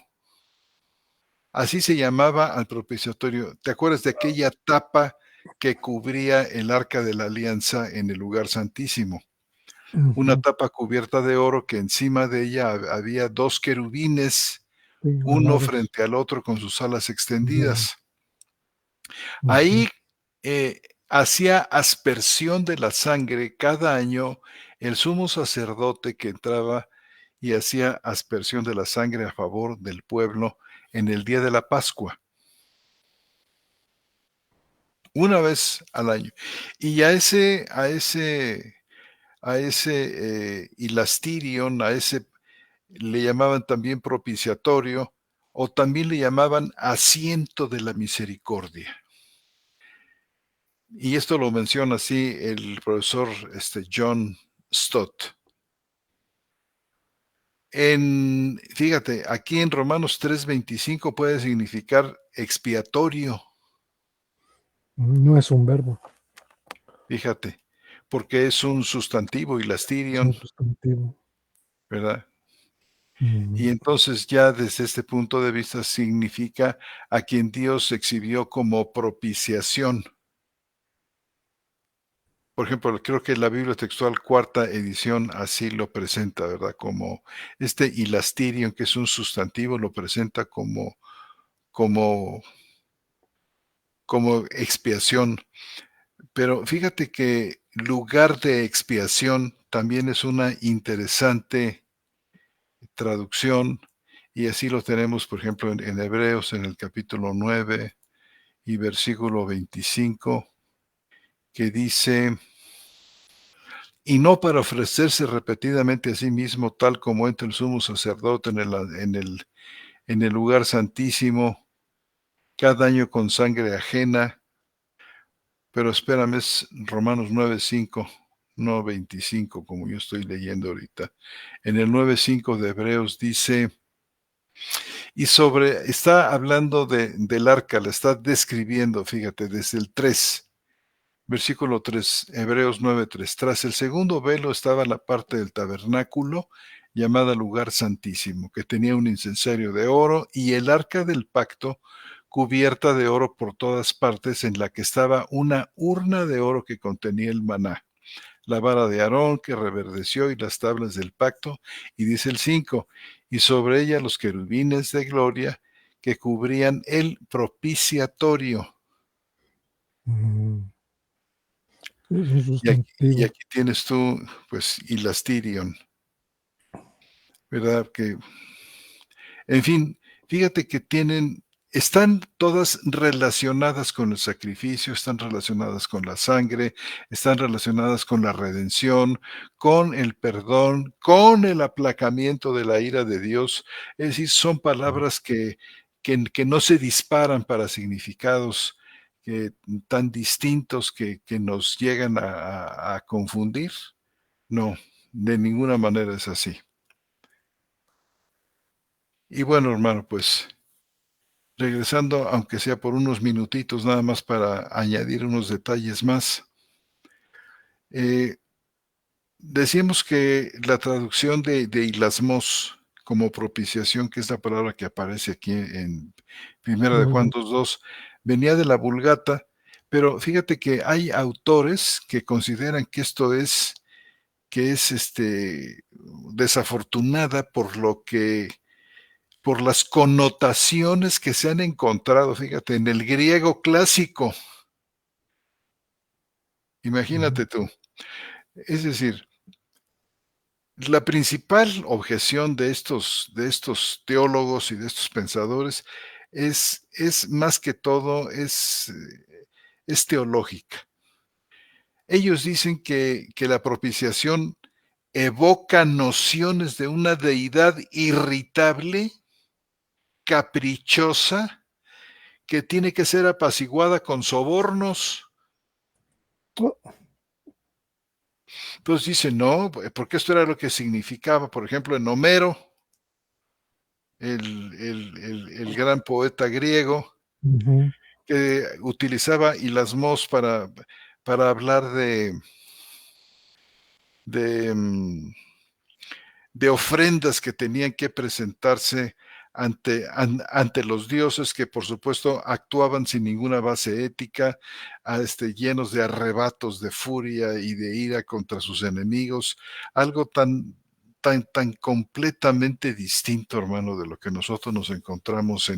Así se llamaba al propiciatorio. ¿Te acuerdas de aquella tapa que cubría el arca de la alianza en el lugar santísimo? Una Ujú. tapa cubierta de oro que encima de ella había 2 querubines, Sí, uno alados. frente al otro con sus alas Ya. extendidas. Ujú. Ahí, hacía aspersión de la sangre cada año el sumo sacerdote que entraba y hacía aspersión de la sangre a favor del pueblo en el día de la Pascua, una vez al año. Y a ese ilastirion, a ese le llamaban también propiciatorio, o también le llamaban asiento de la misericordia. Y esto lo menciona así el profesor John Stott. Fíjate, aquí en Romanos 3:25 puede significar expiatorio, No es un verbo, fíjate, porque es un sustantivo, es un ilastirion, sustantivo. ¿verdad? Ujú. Y entonces ya desde este punto de vista significa a quien Dios exhibió como propiciación. Por ejemplo, creo que la Biblia textual cuarta edición así lo presenta, ¿verdad? Como ilastirion, que es un sustantivo, lo presenta como, como expiación. Pero fíjate que lugar de expiación también es una interesante traducción y así lo tenemos, por ejemplo, en Hebreos, en el capítulo 9 y versículo 25, que dice, y no para ofrecerse repetidamente a sí mismo, tal como entra el sumo sacerdote en el lugar santísimo, cada año con sangre ajena, pero espérame, es Romanos 9:5, no 25, como yo estoy leyendo ahorita. En el 9:5 de Hebreos dice, está hablando del arca, la está describiendo, fíjate, desde el 3. Versículo 3, Hebreos 9:3. Tras el segundo velo estaba la parte del tabernáculo, llamada lugar santísimo, que tenía un incensario de oro y el arca del pacto, cubierta de oro por todas partes, en la que estaba una urna de oro que contenía el maná, la vara de Aarón que reverdeció y las tablas del pacto, y dice el 5, y sobre ella los querubines de gloria que cubrían el propiciatorio. Mm, es un Y sustantivo. aquí tienes tú, pues, Ilastirion, ¿verdad? En fin, fíjate que están todas relacionadas con el sacrificio, están relacionadas con la sangre, están relacionadas con la redención, con el perdón, con el aplacamiento de la ira de Dios. Es decir, son palabras que no se disparan para significados tan distintos que nos llegan a confundir. No, de ninguna manera es así. Y bueno, hermano, pues regresando, aunque sea por unos minutitos nada más para añadir unos detalles más. Eh, Decíamos que la traducción de ilasmos como propiciación, que es la palabra que aparece aquí en Primera de Juan Ujú. 2:2, venía de la Vulgata, pero fíjate que hay autores que consideran que esto es desafortunada por las connotaciones que se han encontrado, fíjate, en el griego clásico. Ujú. Imagínate tú. Es decir, la principal objeción de estos teólogos y de estos pensadores es más que todo, es teológica. Ellos dicen que la propiciación evoca nociones de una deidad irritable, caprichosa, que tiene que ser apaciguada con sobornos. Oh, Entonces dicen, no, porque esto era lo que significaba, por ejemplo, en Homero, el gran poeta griego, ujú. que utilizaba ilasmos para hablar de, de ofrendas que tenían que presentarse ante los dioses, que por supuesto actuaban sin ninguna base ética, llenos de arrebatos de furia y de ira contra sus enemigos, algo tan completamente distinto, hermano, de lo que nosotros nos encontramos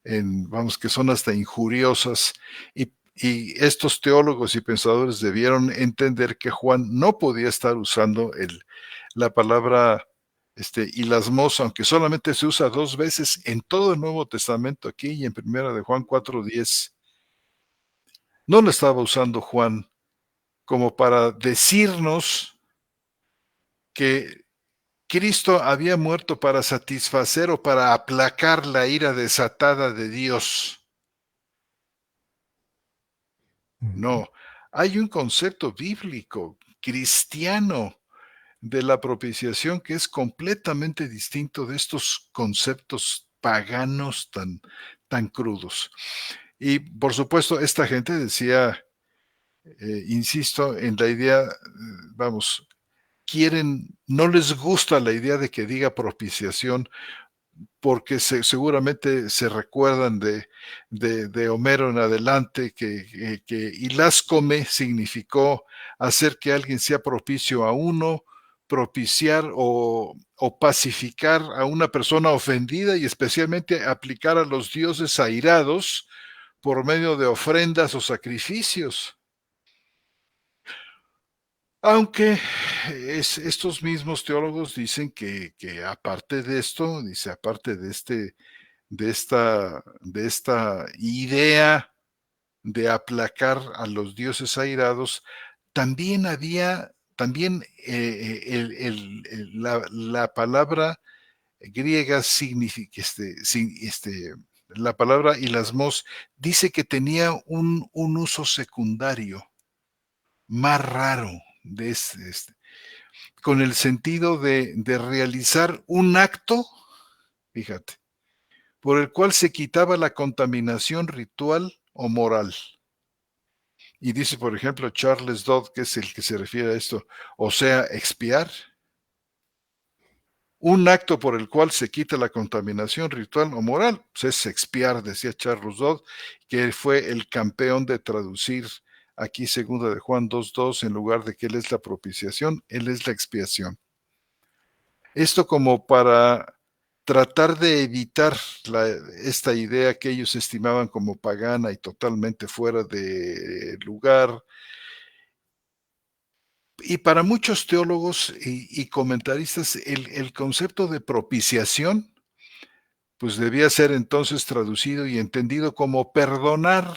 vamos, que son hasta injuriosas. Y estos teólogos y pensadores debieron entender que Juan no podía estar usando la palabra hilasmos, aunque solamente se usa 2 veces en todo el Nuevo Testamento, aquí y en Primera de Juan 4:10. No lo estaba usando Juan como para decirnos que Cristo había muerto para satisfacer o para aplacar la ira desatada de Dios. No, hay un concepto bíblico, cristiano, de la propiciación que es completamente distinto de estos conceptos paganos tan crudos. Y por supuesto, esta gente decía, insisto, en la idea, vamos, no les gusta la idea de que diga propiciación, porque seguramente se recuerdan de Homero en adelante, que ilascome significó hacer que alguien sea propicio a uno, propiciar o pacificar a una persona ofendida y especialmente aplicar a los dioses airados por medio de ofrendas o sacrificios. Aunque estos mismos teólogos dicen que aparte de esto, dice, aparte de esta idea de aplacar a los dioses airados, también la palabra griega significa, la palabra hilasmos dice que tenía un uso secundario más raro con el sentido de realizar un acto, fíjate, por el cual se quitaba la contaminación ritual o moral. Y dice, por ejemplo, Charles Dodd, que es el que se refiere a esto, o sea, expiar. Un acto por el cual se quita la contaminación ritual o moral, pues es expiar, decía Charles Dodd, que fue el campeón de traducir aquí 2 de Juan 2:2, en lugar de que él es la propiciación, él es la expiación. Esto como para tratar de evitar esta idea que ellos estimaban como pagana y totalmente fuera de lugar. Y para muchos teólogos y comentaristas, el concepto de propiciación, pues debía ser entonces traducido y entendido como perdonar.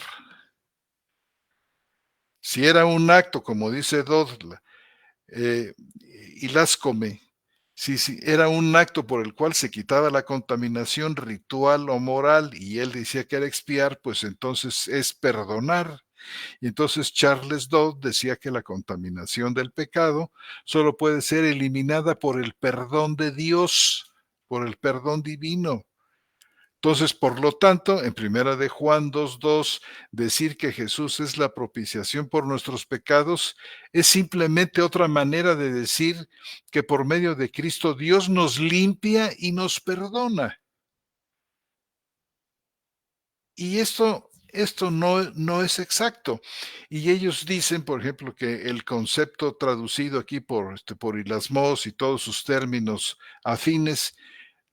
Si era un acto, como dice Dodd, ilascome, si era un acto por el cual se quitaba la contaminación ritual o moral y él decía que era expiar, pues entonces es perdonar. Y entonces Charles Dodd decía que la contaminación del pecado solo puede ser eliminada por el perdón de Dios, por el perdón divino. Entonces, por lo tanto, en Primera de Juan 2:2, decir que Jesús es la propiciación por nuestros pecados es simplemente otra manera de decir que por medio de Cristo Dios nos limpia y nos perdona. Y esto no es exacto. Y ellos dicen, por ejemplo, que el concepto traducido aquí por hilasmos y todos sus términos afines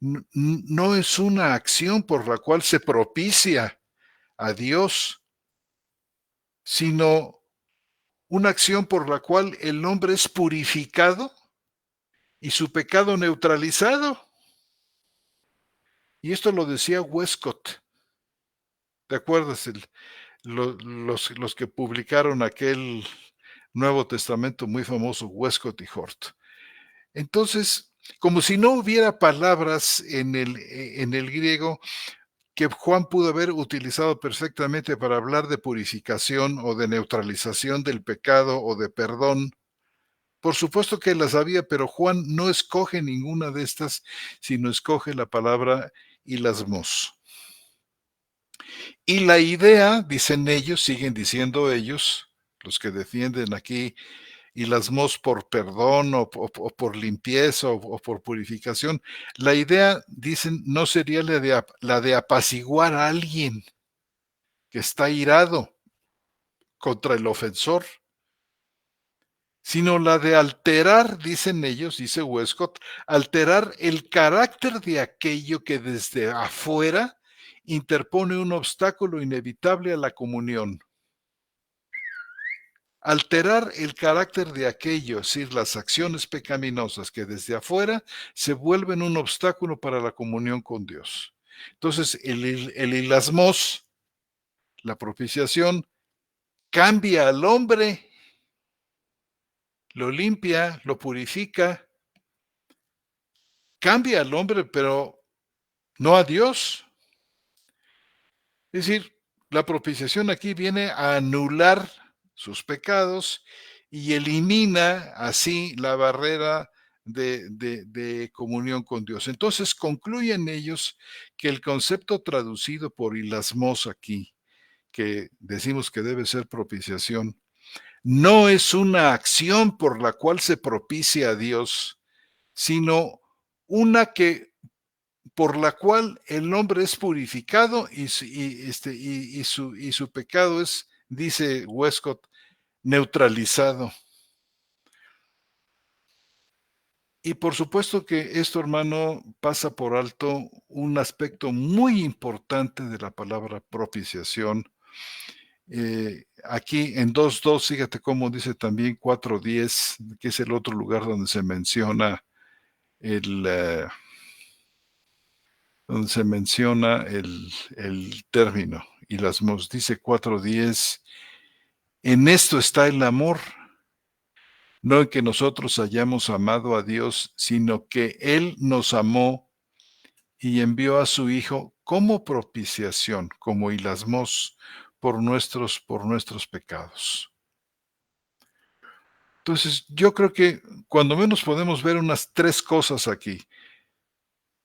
no es una acción por la cual se propicia a Dios, sino una acción por la cual el hombre es purificado y su pecado neutralizado. Y esto lo decía Westcott. ¿Te acuerdas? Los que publicaron aquel Nuevo Testamento muy famoso, Westcott y Hort. Entonces, como si no hubiera palabras en el griego que Juan pudo haber utilizado perfectamente para hablar de purificación o de neutralización del pecado o de perdón. Por supuesto que las había, pero Juan no escoge ninguna de estas, sino escoge la palabra hilasmos. Y la idea, dicen ellos, siguen diciendo ellos, los que defienden aquí y las mos por perdón o por limpieza o por purificación. La idea, dicen, no sería la de apaciguar a alguien que está irado contra el ofensor, sino la de alterar, dicen ellos, dice Westcott, alterar el carácter de aquello que desde afuera interpone un obstáculo inevitable a la comunión. Alterar el carácter de aquello, es decir, las acciones pecaminosas que desde afuera se vuelven un obstáculo para la comunión con Dios. Entonces, el hilasmos, la propiciación, cambia al hombre, lo limpia, lo purifica, cambia al hombre, pero no a Dios. Es decir, la propiciación aquí viene a anular sus pecados y elimina así la barrera de comunión con Dios. Entonces concluyen ellos que el concepto traducido por hilasmos aquí, que decimos que debe ser propiciación, no es una acción por la cual se propicia a Dios, sino una que por la cual el hombre es purificado y su pecado es, dice Westcott, neutralizado. Y por supuesto que esto, hermano, pasa por alto un aspecto muy importante de la palabra propiciación. Aquí en 2.2, fíjate cómo dice también 4.10, que es el otro lugar donde se menciona el, el término. Y las mos dice 4.10, en esto está el amor, no en que nosotros hayamos amado a Dios, sino que Él nos amó y envió a su Hijo como propiciación, como hilasmos por nuestros pecados. Entonces, yo creo que cuando menos podemos ver unas 3 cosas aquí.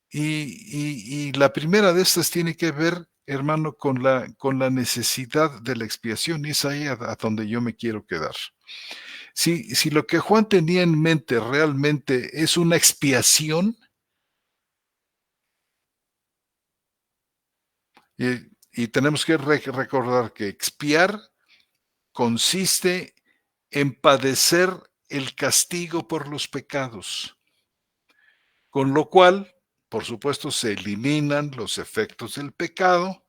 Y la primera de estas tiene que ver, hermano, con la necesidad de la expiación, y es ahí a donde yo me quiero quedar. Si lo que Juan tenía en mente realmente es una expiación, y tenemos que recordar que expiar consiste en padecer el castigo por los pecados, con lo cual, por supuesto, se eliminan los efectos del pecado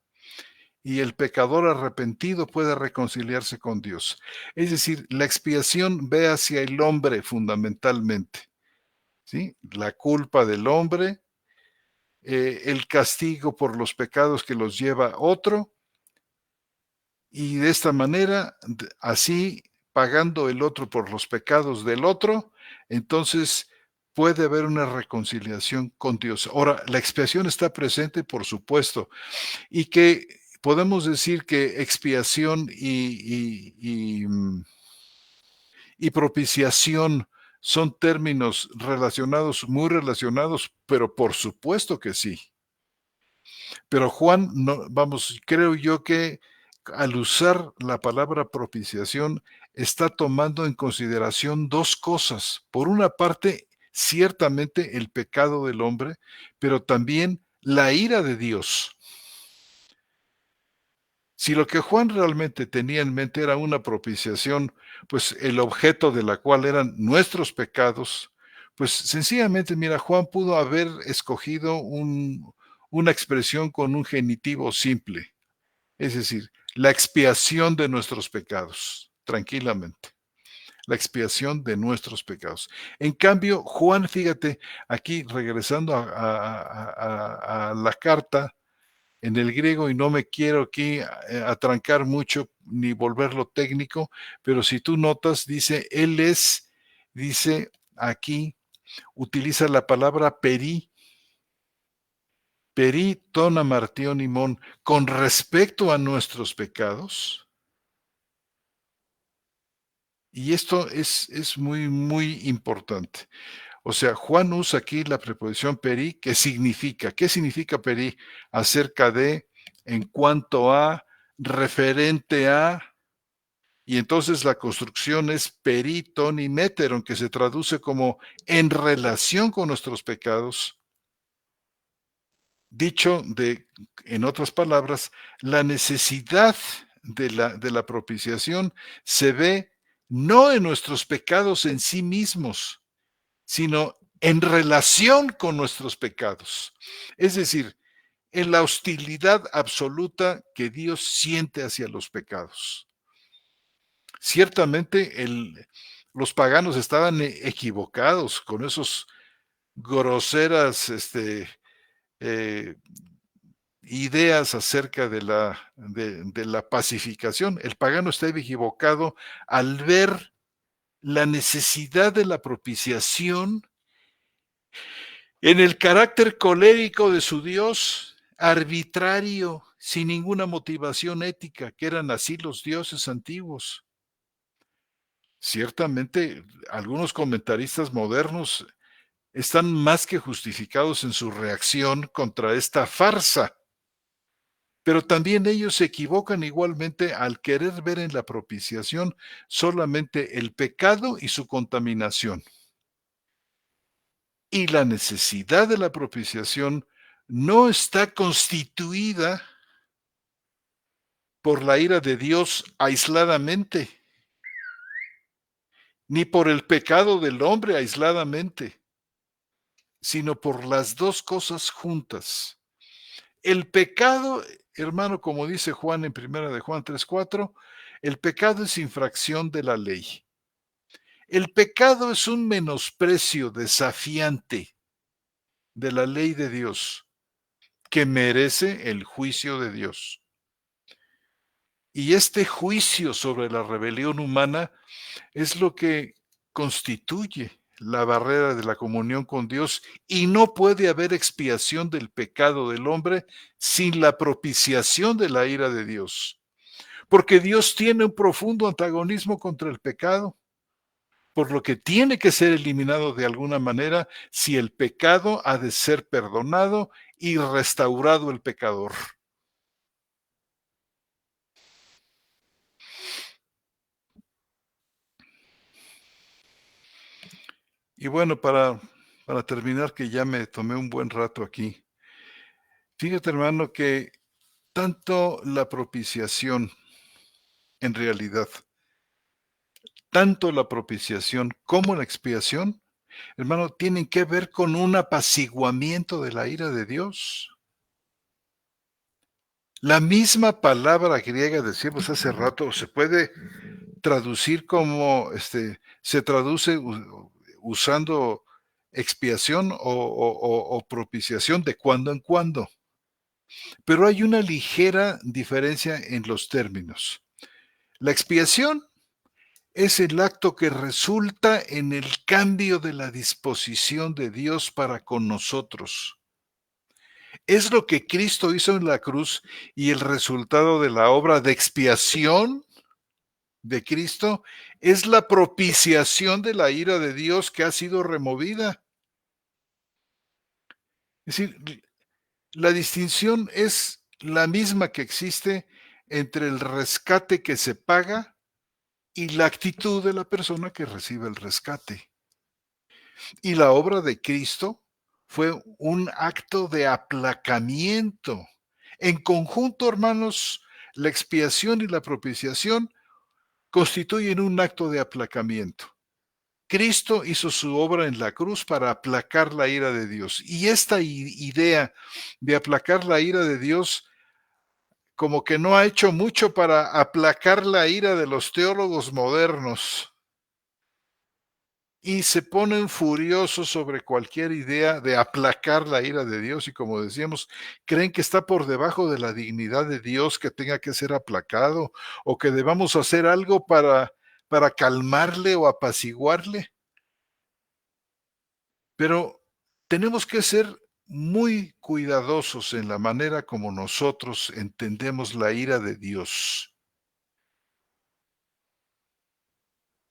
y el pecador arrepentido puede reconciliarse con Dios. Es decir, la expiación ve hacia el hombre fundamentalmente, ¿sí? La culpa del hombre, el castigo por los pecados que los lleva otro, y de esta manera, así pagando el otro por los pecados del otro, entonces puede haber una reconciliación con Dios. Ahora, la expiación está presente, por supuesto, y que podemos decir que expiación y propiciación son términos relacionados, muy relacionados, pero por supuesto que sí. Pero Juan, no, vamos, creo yo que al usar la palabra propiciación está tomando en consideración 2 cosas. Por una parte, ciertamente el pecado del hombre, pero también la ira de Dios. Si lo que Juan realmente tenía en mente era una propiciación, pues el objeto de la cual eran nuestros pecados, pues sencillamente, mira, Juan pudo haber escogido una expresión con un genitivo simple, es decir, la expiación de nuestros pecados, tranquilamente, la expiación de nuestros pecados. En cambio, Juan, fíjate, aquí regresando a la carta, en el griego, y no me quiero aquí atrancar mucho ni volverlo técnico, pero si tú notas, dice, él es, dice aquí, utiliza la palabra peri ton amartion imon, con respecto a nuestros pecados. Y esto es muy, muy importante. O sea, Juan usa aquí la preposición peri, que significa, ¿qué significa peri? Acerca de, en cuanto a, referente a, Y entonces la construcción es periton y meteron, que se traduce como en relación con nuestros pecados. Dicho en otras palabras, la necesidad de la propiciación se ve no en nuestros pecados en sí mismos, sino en relación con nuestros pecados. Es decir, en la hostilidad absoluta que Dios siente hacia los pecados. Ciertamente los paganos estaban equivocados con esos groseras eh, ideas acerca de la pacificación. El pagano estaba equivocado al ver la necesidad de la propiciación en el carácter colérico de su Dios, arbitrario, sin ninguna motivación ética, que eran así los dioses antiguos. Ciertamente, algunos comentaristas modernos están más que justificados en su reacción contra esta farsa, pero también ellos se equivocan igualmente al querer ver en la propiciación solamente el pecado y su contaminación. Y la necesidad de la propiciación no está constituida por la ira de Dios aisladamente, ni por el pecado del hombre aisladamente, sino por las dos cosas juntas. El pecado, hermano, como dice Juan en primera de Juan 3:4, el pecado es infracción de la ley. El pecado es un menosprecio desafiante de la ley de Dios que merece el juicio de Dios. Y este juicio sobre la rebelión humana es lo que constituye la barrera de la comunión con Dios, y no puede haber expiación del pecado del hombre sin la propiciación de la ira de Dios, porque Dios tiene un profundo antagonismo contra el pecado, por lo que tiene que ser eliminado de alguna manera si el pecado ha de ser perdonado y restaurado el pecador. Y bueno, para terminar, que ya me tomé un buen rato aquí, fíjate, hermano, que tanto la propiciación, en realidad, tanto la propiciación como la expiación, hermano, tienen que ver con un apaciguamiento de la ira de Dios. La misma palabra griega, decíamos hace rato, se puede traducir como, se traduce usando expiación o propiciación de cuando en cuando. Pero hay una ligera diferencia en los términos. La expiación es el acto que resulta en el cambio de la disposición de Dios para con nosotros. Es lo que Cristo hizo en la cruz, y el resultado de la obra de expiación de Cristo es la propiciación de la ira de Dios que ha sido removida. Es decir, la distinción es la misma que existe entre el rescate que se paga y la actitud de la persona que recibe el rescate. Y la obra de Cristo fue un acto de aplacamiento. En conjunto, hermanos, la expiación y la propiciación constituyen un acto de aplacamiento. Cristo hizo su obra en la cruz para aplacar la ira de Dios. Y esta idea de aplacar la ira de Dios como que no ha hecho mucho para aplacar la ira de los teólogos modernos, y se ponen furiosos sobre cualquier idea de aplacar la ira de Dios, y como decíamos, creen que está por debajo de la dignidad de Dios que tenga que ser aplacado, o que debamos hacer algo para calmarle o apaciguarle. Pero tenemos que ser muy cuidadosos en la manera como nosotros entendemos la ira de Dios.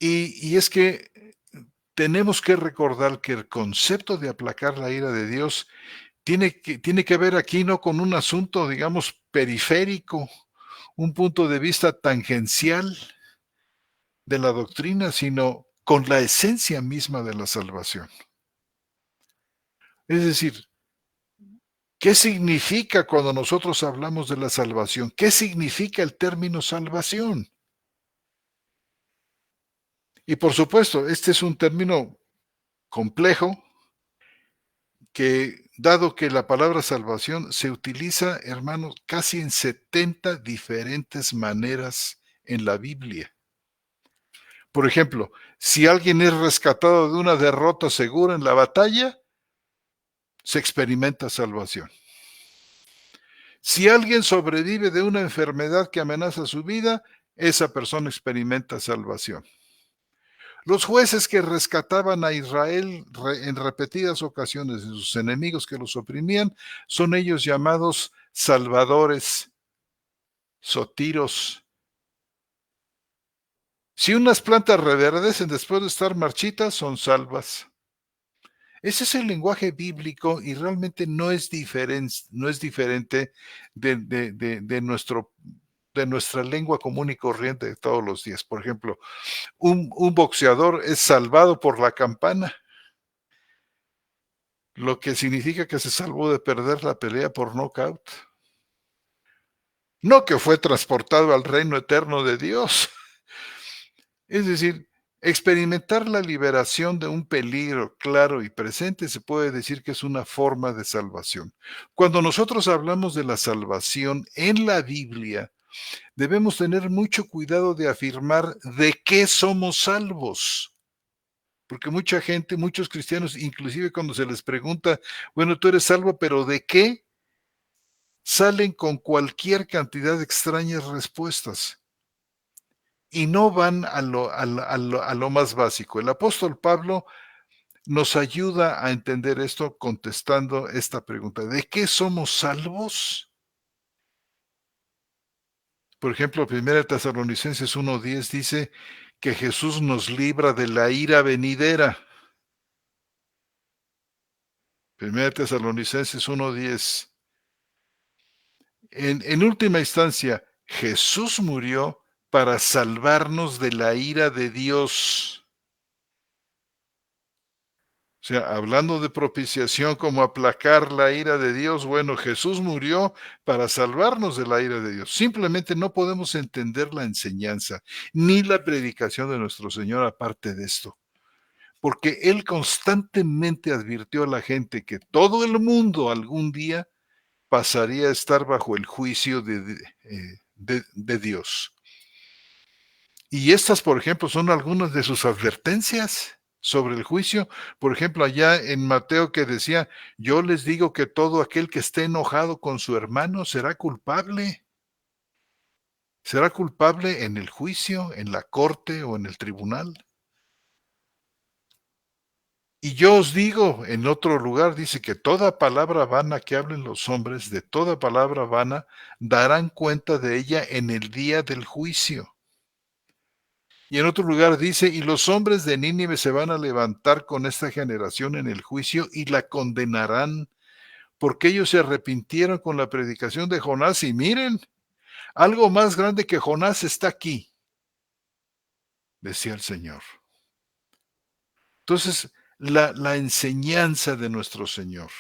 Y es que tenemos que recordar que el concepto de aplacar la ira de Dios tiene que ver aquí no con un asunto, digamos, periférico, un punto de vista tangencial, de la doctrina, sino con la esencia misma de la salvación. Es decir, ¿qué significa cuando nosotros hablamos de la salvación? ¿Qué significa el término salvación? Y por supuesto, este es un término complejo que, dado que la palabra salvación se utiliza, hermanos, casi en 70 diferentes maneras en la Biblia. Por ejemplo, si alguien es rescatado de una derrota segura en la batalla, se experimenta salvación. Si alguien sobrevive de una enfermedad que amenaza su vida, esa persona experimenta salvación. Los jueces que rescataban a Israel en repetidas ocasiones de sus enemigos que los oprimían, son ellos llamados salvadores, sotiros. Si unas plantas reverdecen después de estar marchitas, son salvas. Ese es el lenguaje bíblico y realmente no es diferente de nuestra lengua común y corriente de todos los días. Por ejemplo, un boxeador es salvado por la campana, lo que significa que se salvó de perder la pelea por nocaut. No que fue transportado al reino eterno de Dios. Es decir, experimentar la liberación de un peligro claro y presente se puede decir que es una forma de salvación. Cuando nosotros hablamos de la salvación en la Biblia, debemos tener mucho cuidado de afirmar de qué somos salvos. Porque mucha gente, muchos cristianos, inclusive cuando se les pregunta, bueno, tú eres salvo, pero ¿de qué? Salen con cualquier cantidad de extrañas respuestas y no van a lo más básico. El apóstol Pablo nos ayuda a entender esto contestando esta pregunta: ¿de qué somos salvos? Por ejemplo, 1 Tesalonicenses 1:10 dice que Jesús nos libra de la ira venidera. 1 Tesalonicenses 1:10. En última instancia, Jesús murió para salvarnos de la ira de Dios. O sea, hablando de propiciación como aplacar la ira de Dios, bueno, Jesús murió para salvarnos de la ira de Dios. Simplemente no podemos entender la enseñanza ni la predicación de nuestro Señor aparte de esto, porque Él constantemente advirtió a la gente que todo el mundo algún día pasaría a estar bajo el juicio de Dios. Y estas, por ejemplo, son algunas de sus advertencias sobre el juicio. Por ejemplo, allá en Mateo que decía, yo les digo que todo aquel que esté enojado con su hermano será culpable. Será culpable en el juicio, en la corte o en el tribunal. Y yo os digo, en otro lugar dice que toda palabra vana que hablen los hombres, de toda palabra vana, darán cuenta de ella en el día del juicio. Y en otro lugar dice, y los hombres de Nínive se van a levantar con esta generación en el juicio y la condenarán, porque ellos se arrepintieron con la predicación de Jonás. Y miren, algo más grande que Jonás está aquí, decía el Señor. Entonces, la enseñanza de nuestro Señor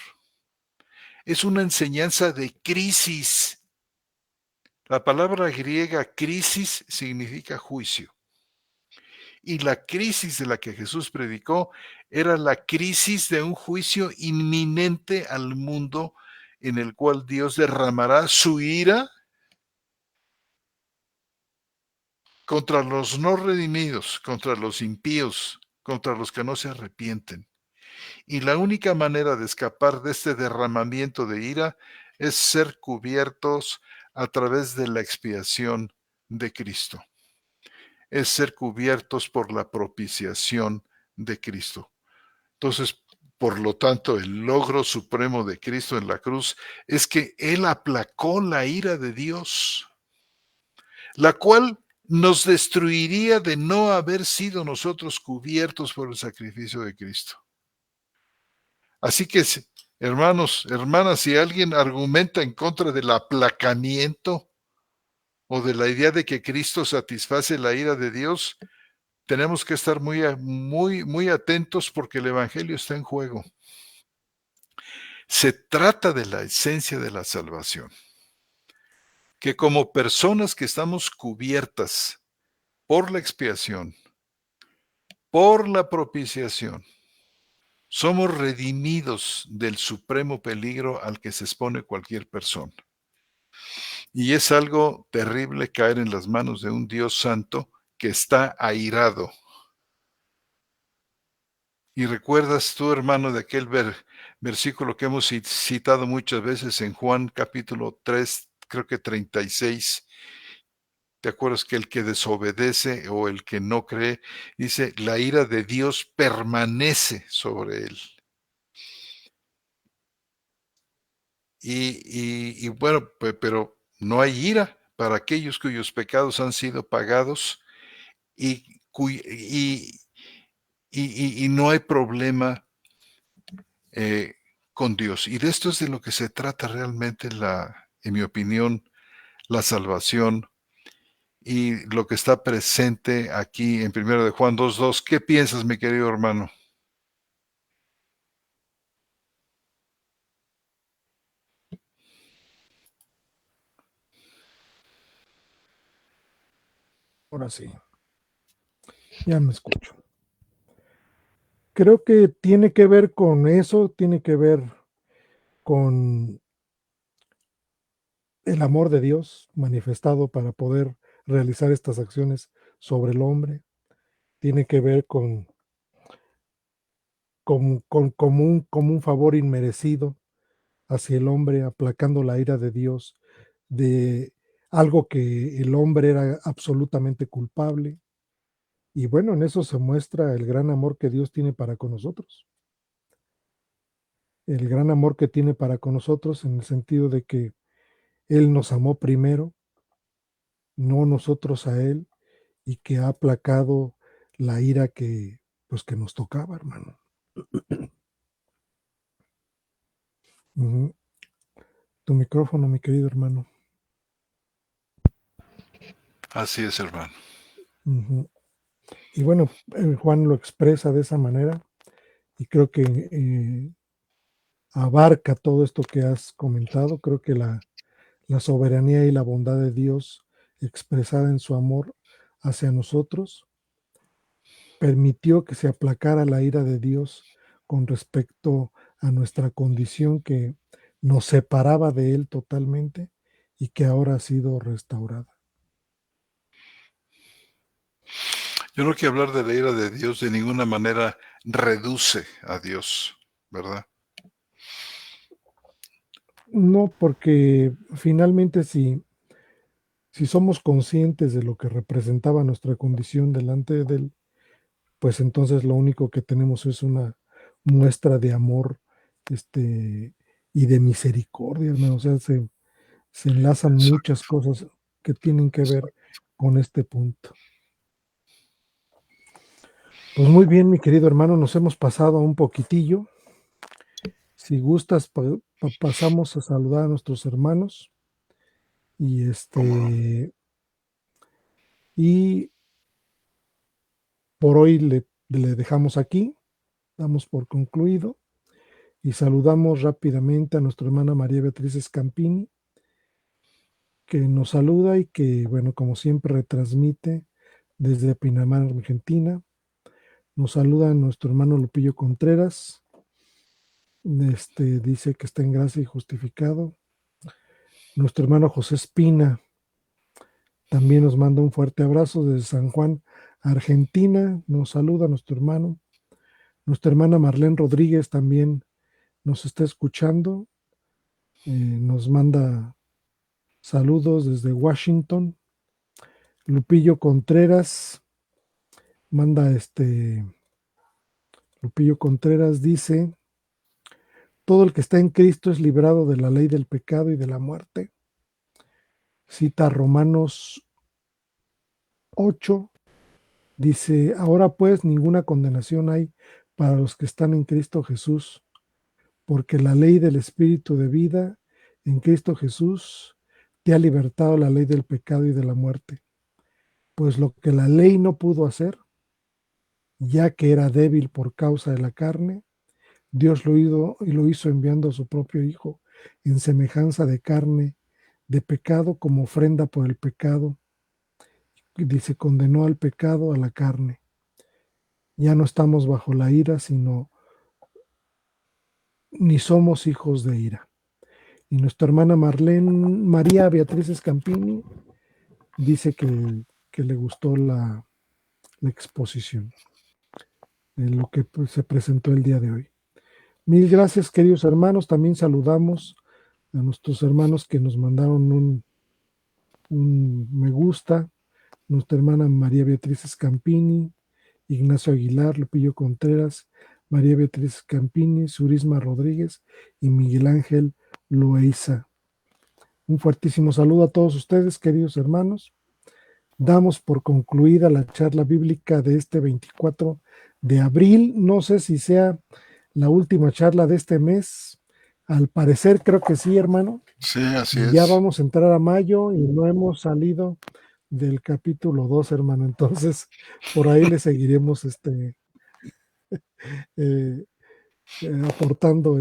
es una enseñanza de crisis. La palabra griega crisis significa juicio. Y la crisis de la que Jesús predicó era la crisis de un juicio inminente al mundo en el cual Dios derramará su ira contra los no redimidos, contra los impíos, contra los que no se arrepienten. Y la única manera de escapar de este derramamiento de ira es ser cubiertos a través de la expiación de Cristo. Es ser cubiertos por la propiciación de Cristo. Entonces, por lo tanto, el logro supremo de Cristo en la cruz es que Él aplacó la ira de Dios, la cual nos destruiría de no haber sido nosotros cubiertos por el sacrificio de Cristo. Así que, hermanos, hermanas, si alguien argumenta en contra del aplacamiento o de la idea de que Cristo satisface la ira de Dios, tenemos que estar muy atentos porque el evangelio está en juego. Se trata de la esencia de la salvación, que como personas que estamos cubiertas por la expiación, por la propiciación, somos redimidos del supremo peligro al que se expone cualquier persona. Y es algo terrible caer en las manos de un Dios santo que está airado. Y recuerdas tú, hermano, de aquel versículo que hemos citado muchas veces en Juan capítulo 3, creo que 36. ¿Te acuerdas que el que desobedece o el que no cree, dice, la ira de Dios permanece sobre él? Y bueno, pero no hay ira para aquellos cuyos pecados han sido pagados y, y no hay problema con Dios. Y de esto es de lo que se trata realmente, en mi opinión, la salvación y lo que está presente aquí en 1 de Juan 2:2. ¿Qué piensas, mi querido hermano? Ahora sí, ya me escucho. Creo que tiene que ver con eso, tiene que ver con el amor de Dios manifestado para poder realizar estas acciones sobre el hombre. Tiene que ver como un favor inmerecido hacia el hombre, aplacando la ira de Dios de algo que el hombre era absolutamente culpable. Y bueno, en eso se muestra el gran amor que Dios tiene para con nosotros. El gran amor que tiene para con nosotros en el sentido de que Él nos amó primero, no nosotros a Él, y que ha aplacado la ira que, pues, que nos tocaba, hermano. Ujú. Tu micrófono, mi querido hermano. Así es, hermano. Ujú. Y bueno, Juan lo expresa de esa manera y creo que abarca todo esto que has comentado. Creo que la soberanía y la bondad de Dios expresada en su amor hacia nosotros permitió que se aplacara la ira de Dios con respecto a nuestra condición que nos separaba de Él totalmente y que ahora ha sido restaurada. Yo creo que hablar de la ira de Dios de ninguna manera reduce a Dios, ¿verdad? No, porque finalmente si somos conscientes de lo que representaba nuestra condición delante de Él, pues entonces lo único que tenemos es una muestra de amor y de misericordia, hermano. O sea, se enlazan muchas Exacto, cosas que tienen que ver exacto. con este punto. Pues muy bien, mi querido hermano, nos hemos pasado un poquitillo. Si gustas, pasamos a saludar a nuestros hermanos y ¿Cómo no? y por hoy le dejamos aquí, damos por concluido y saludamos rápidamente a nuestra hermana María Beatriz Scampini, que nos saluda y que, bueno, como siempre, retransmite desde Pinamar, Argentina. Nos saluda nuestro hermano Lupillo Contreras. Dice que está en gracia y justificado. Nuestro hermano José Espina también nos manda un fuerte abrazo desde San Juan, Argentina. Nos saluda nuestro hermano. Nuestra hermana Marlene Rodríguez también nos está escuchando. Nos manda saludos desde Washington. Lupillo Contreras manda Lupillo Contreras dice, todo el que está en Cristo es librado de la ley del pecado y de la muerte. Cita Romanos 8, dice, ahora pues ninguna condenación hay para los que están en Cristo Jesús, porque la ley del Espíritu de vida en Cristo Jesús te ha libertado la ley del pecado y de la muerte. Pues lo que la ley no pudo hacer, ya que era débil por causa de la carne, Dios lo hizo enviando a su propio Hijo en semejanza de carne de pecado como ofrenda por el pecado. Y dice, condenó al pecado a la carne. Ya no estamos bajo la ira, sino ni somos hijos de ira. Y nuestra hermana Marlene, María Beatriz Scampini, dice que le gustó la exposición de lo que pues, se presentó el día de hoy. Mil gracias, queridos hermanos. También saludamos a nuestros hermanos que nos mandaron un me gusta. Nuestra hermana María Beatriz Scampini, Ignacio Aguilar, Lupillo Contreras, María Beatriz Scampini, Surisma Rodríguez y Miguel Ángel Loaiza. Un fuertísimo saludo a todos ustedes, queridos hermanos. Damos por concluida la charla bíblica de este 24 de abril. No sé si sea la última charla de este mes. Al parecer creo que sí, hermano. Sí, así Y ya es. vamos a entrar a mayo y no hemos salido del capítulo 2, hermano. Entonces, por ahí le seguiremos eh, aportando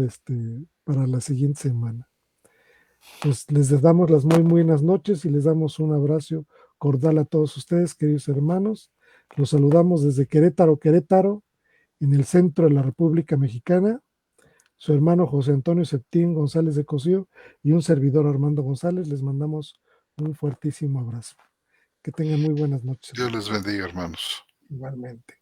para la siguiente semana. Pues les damos las muy buenas noches y les damos un abrazo cordial a todos ustedes, queridos hermanos. Los saludamos desde Querétaro, Querétaro, en el centro de la República Mexicana. Su hermano José Antonio Septín González de Cosío y un servidor Armando González. Les mandamos un fuertísimo abrazo. Que tengan muy buenas noches, Dios les hermanos. bendiga, hermanos. Igualmente.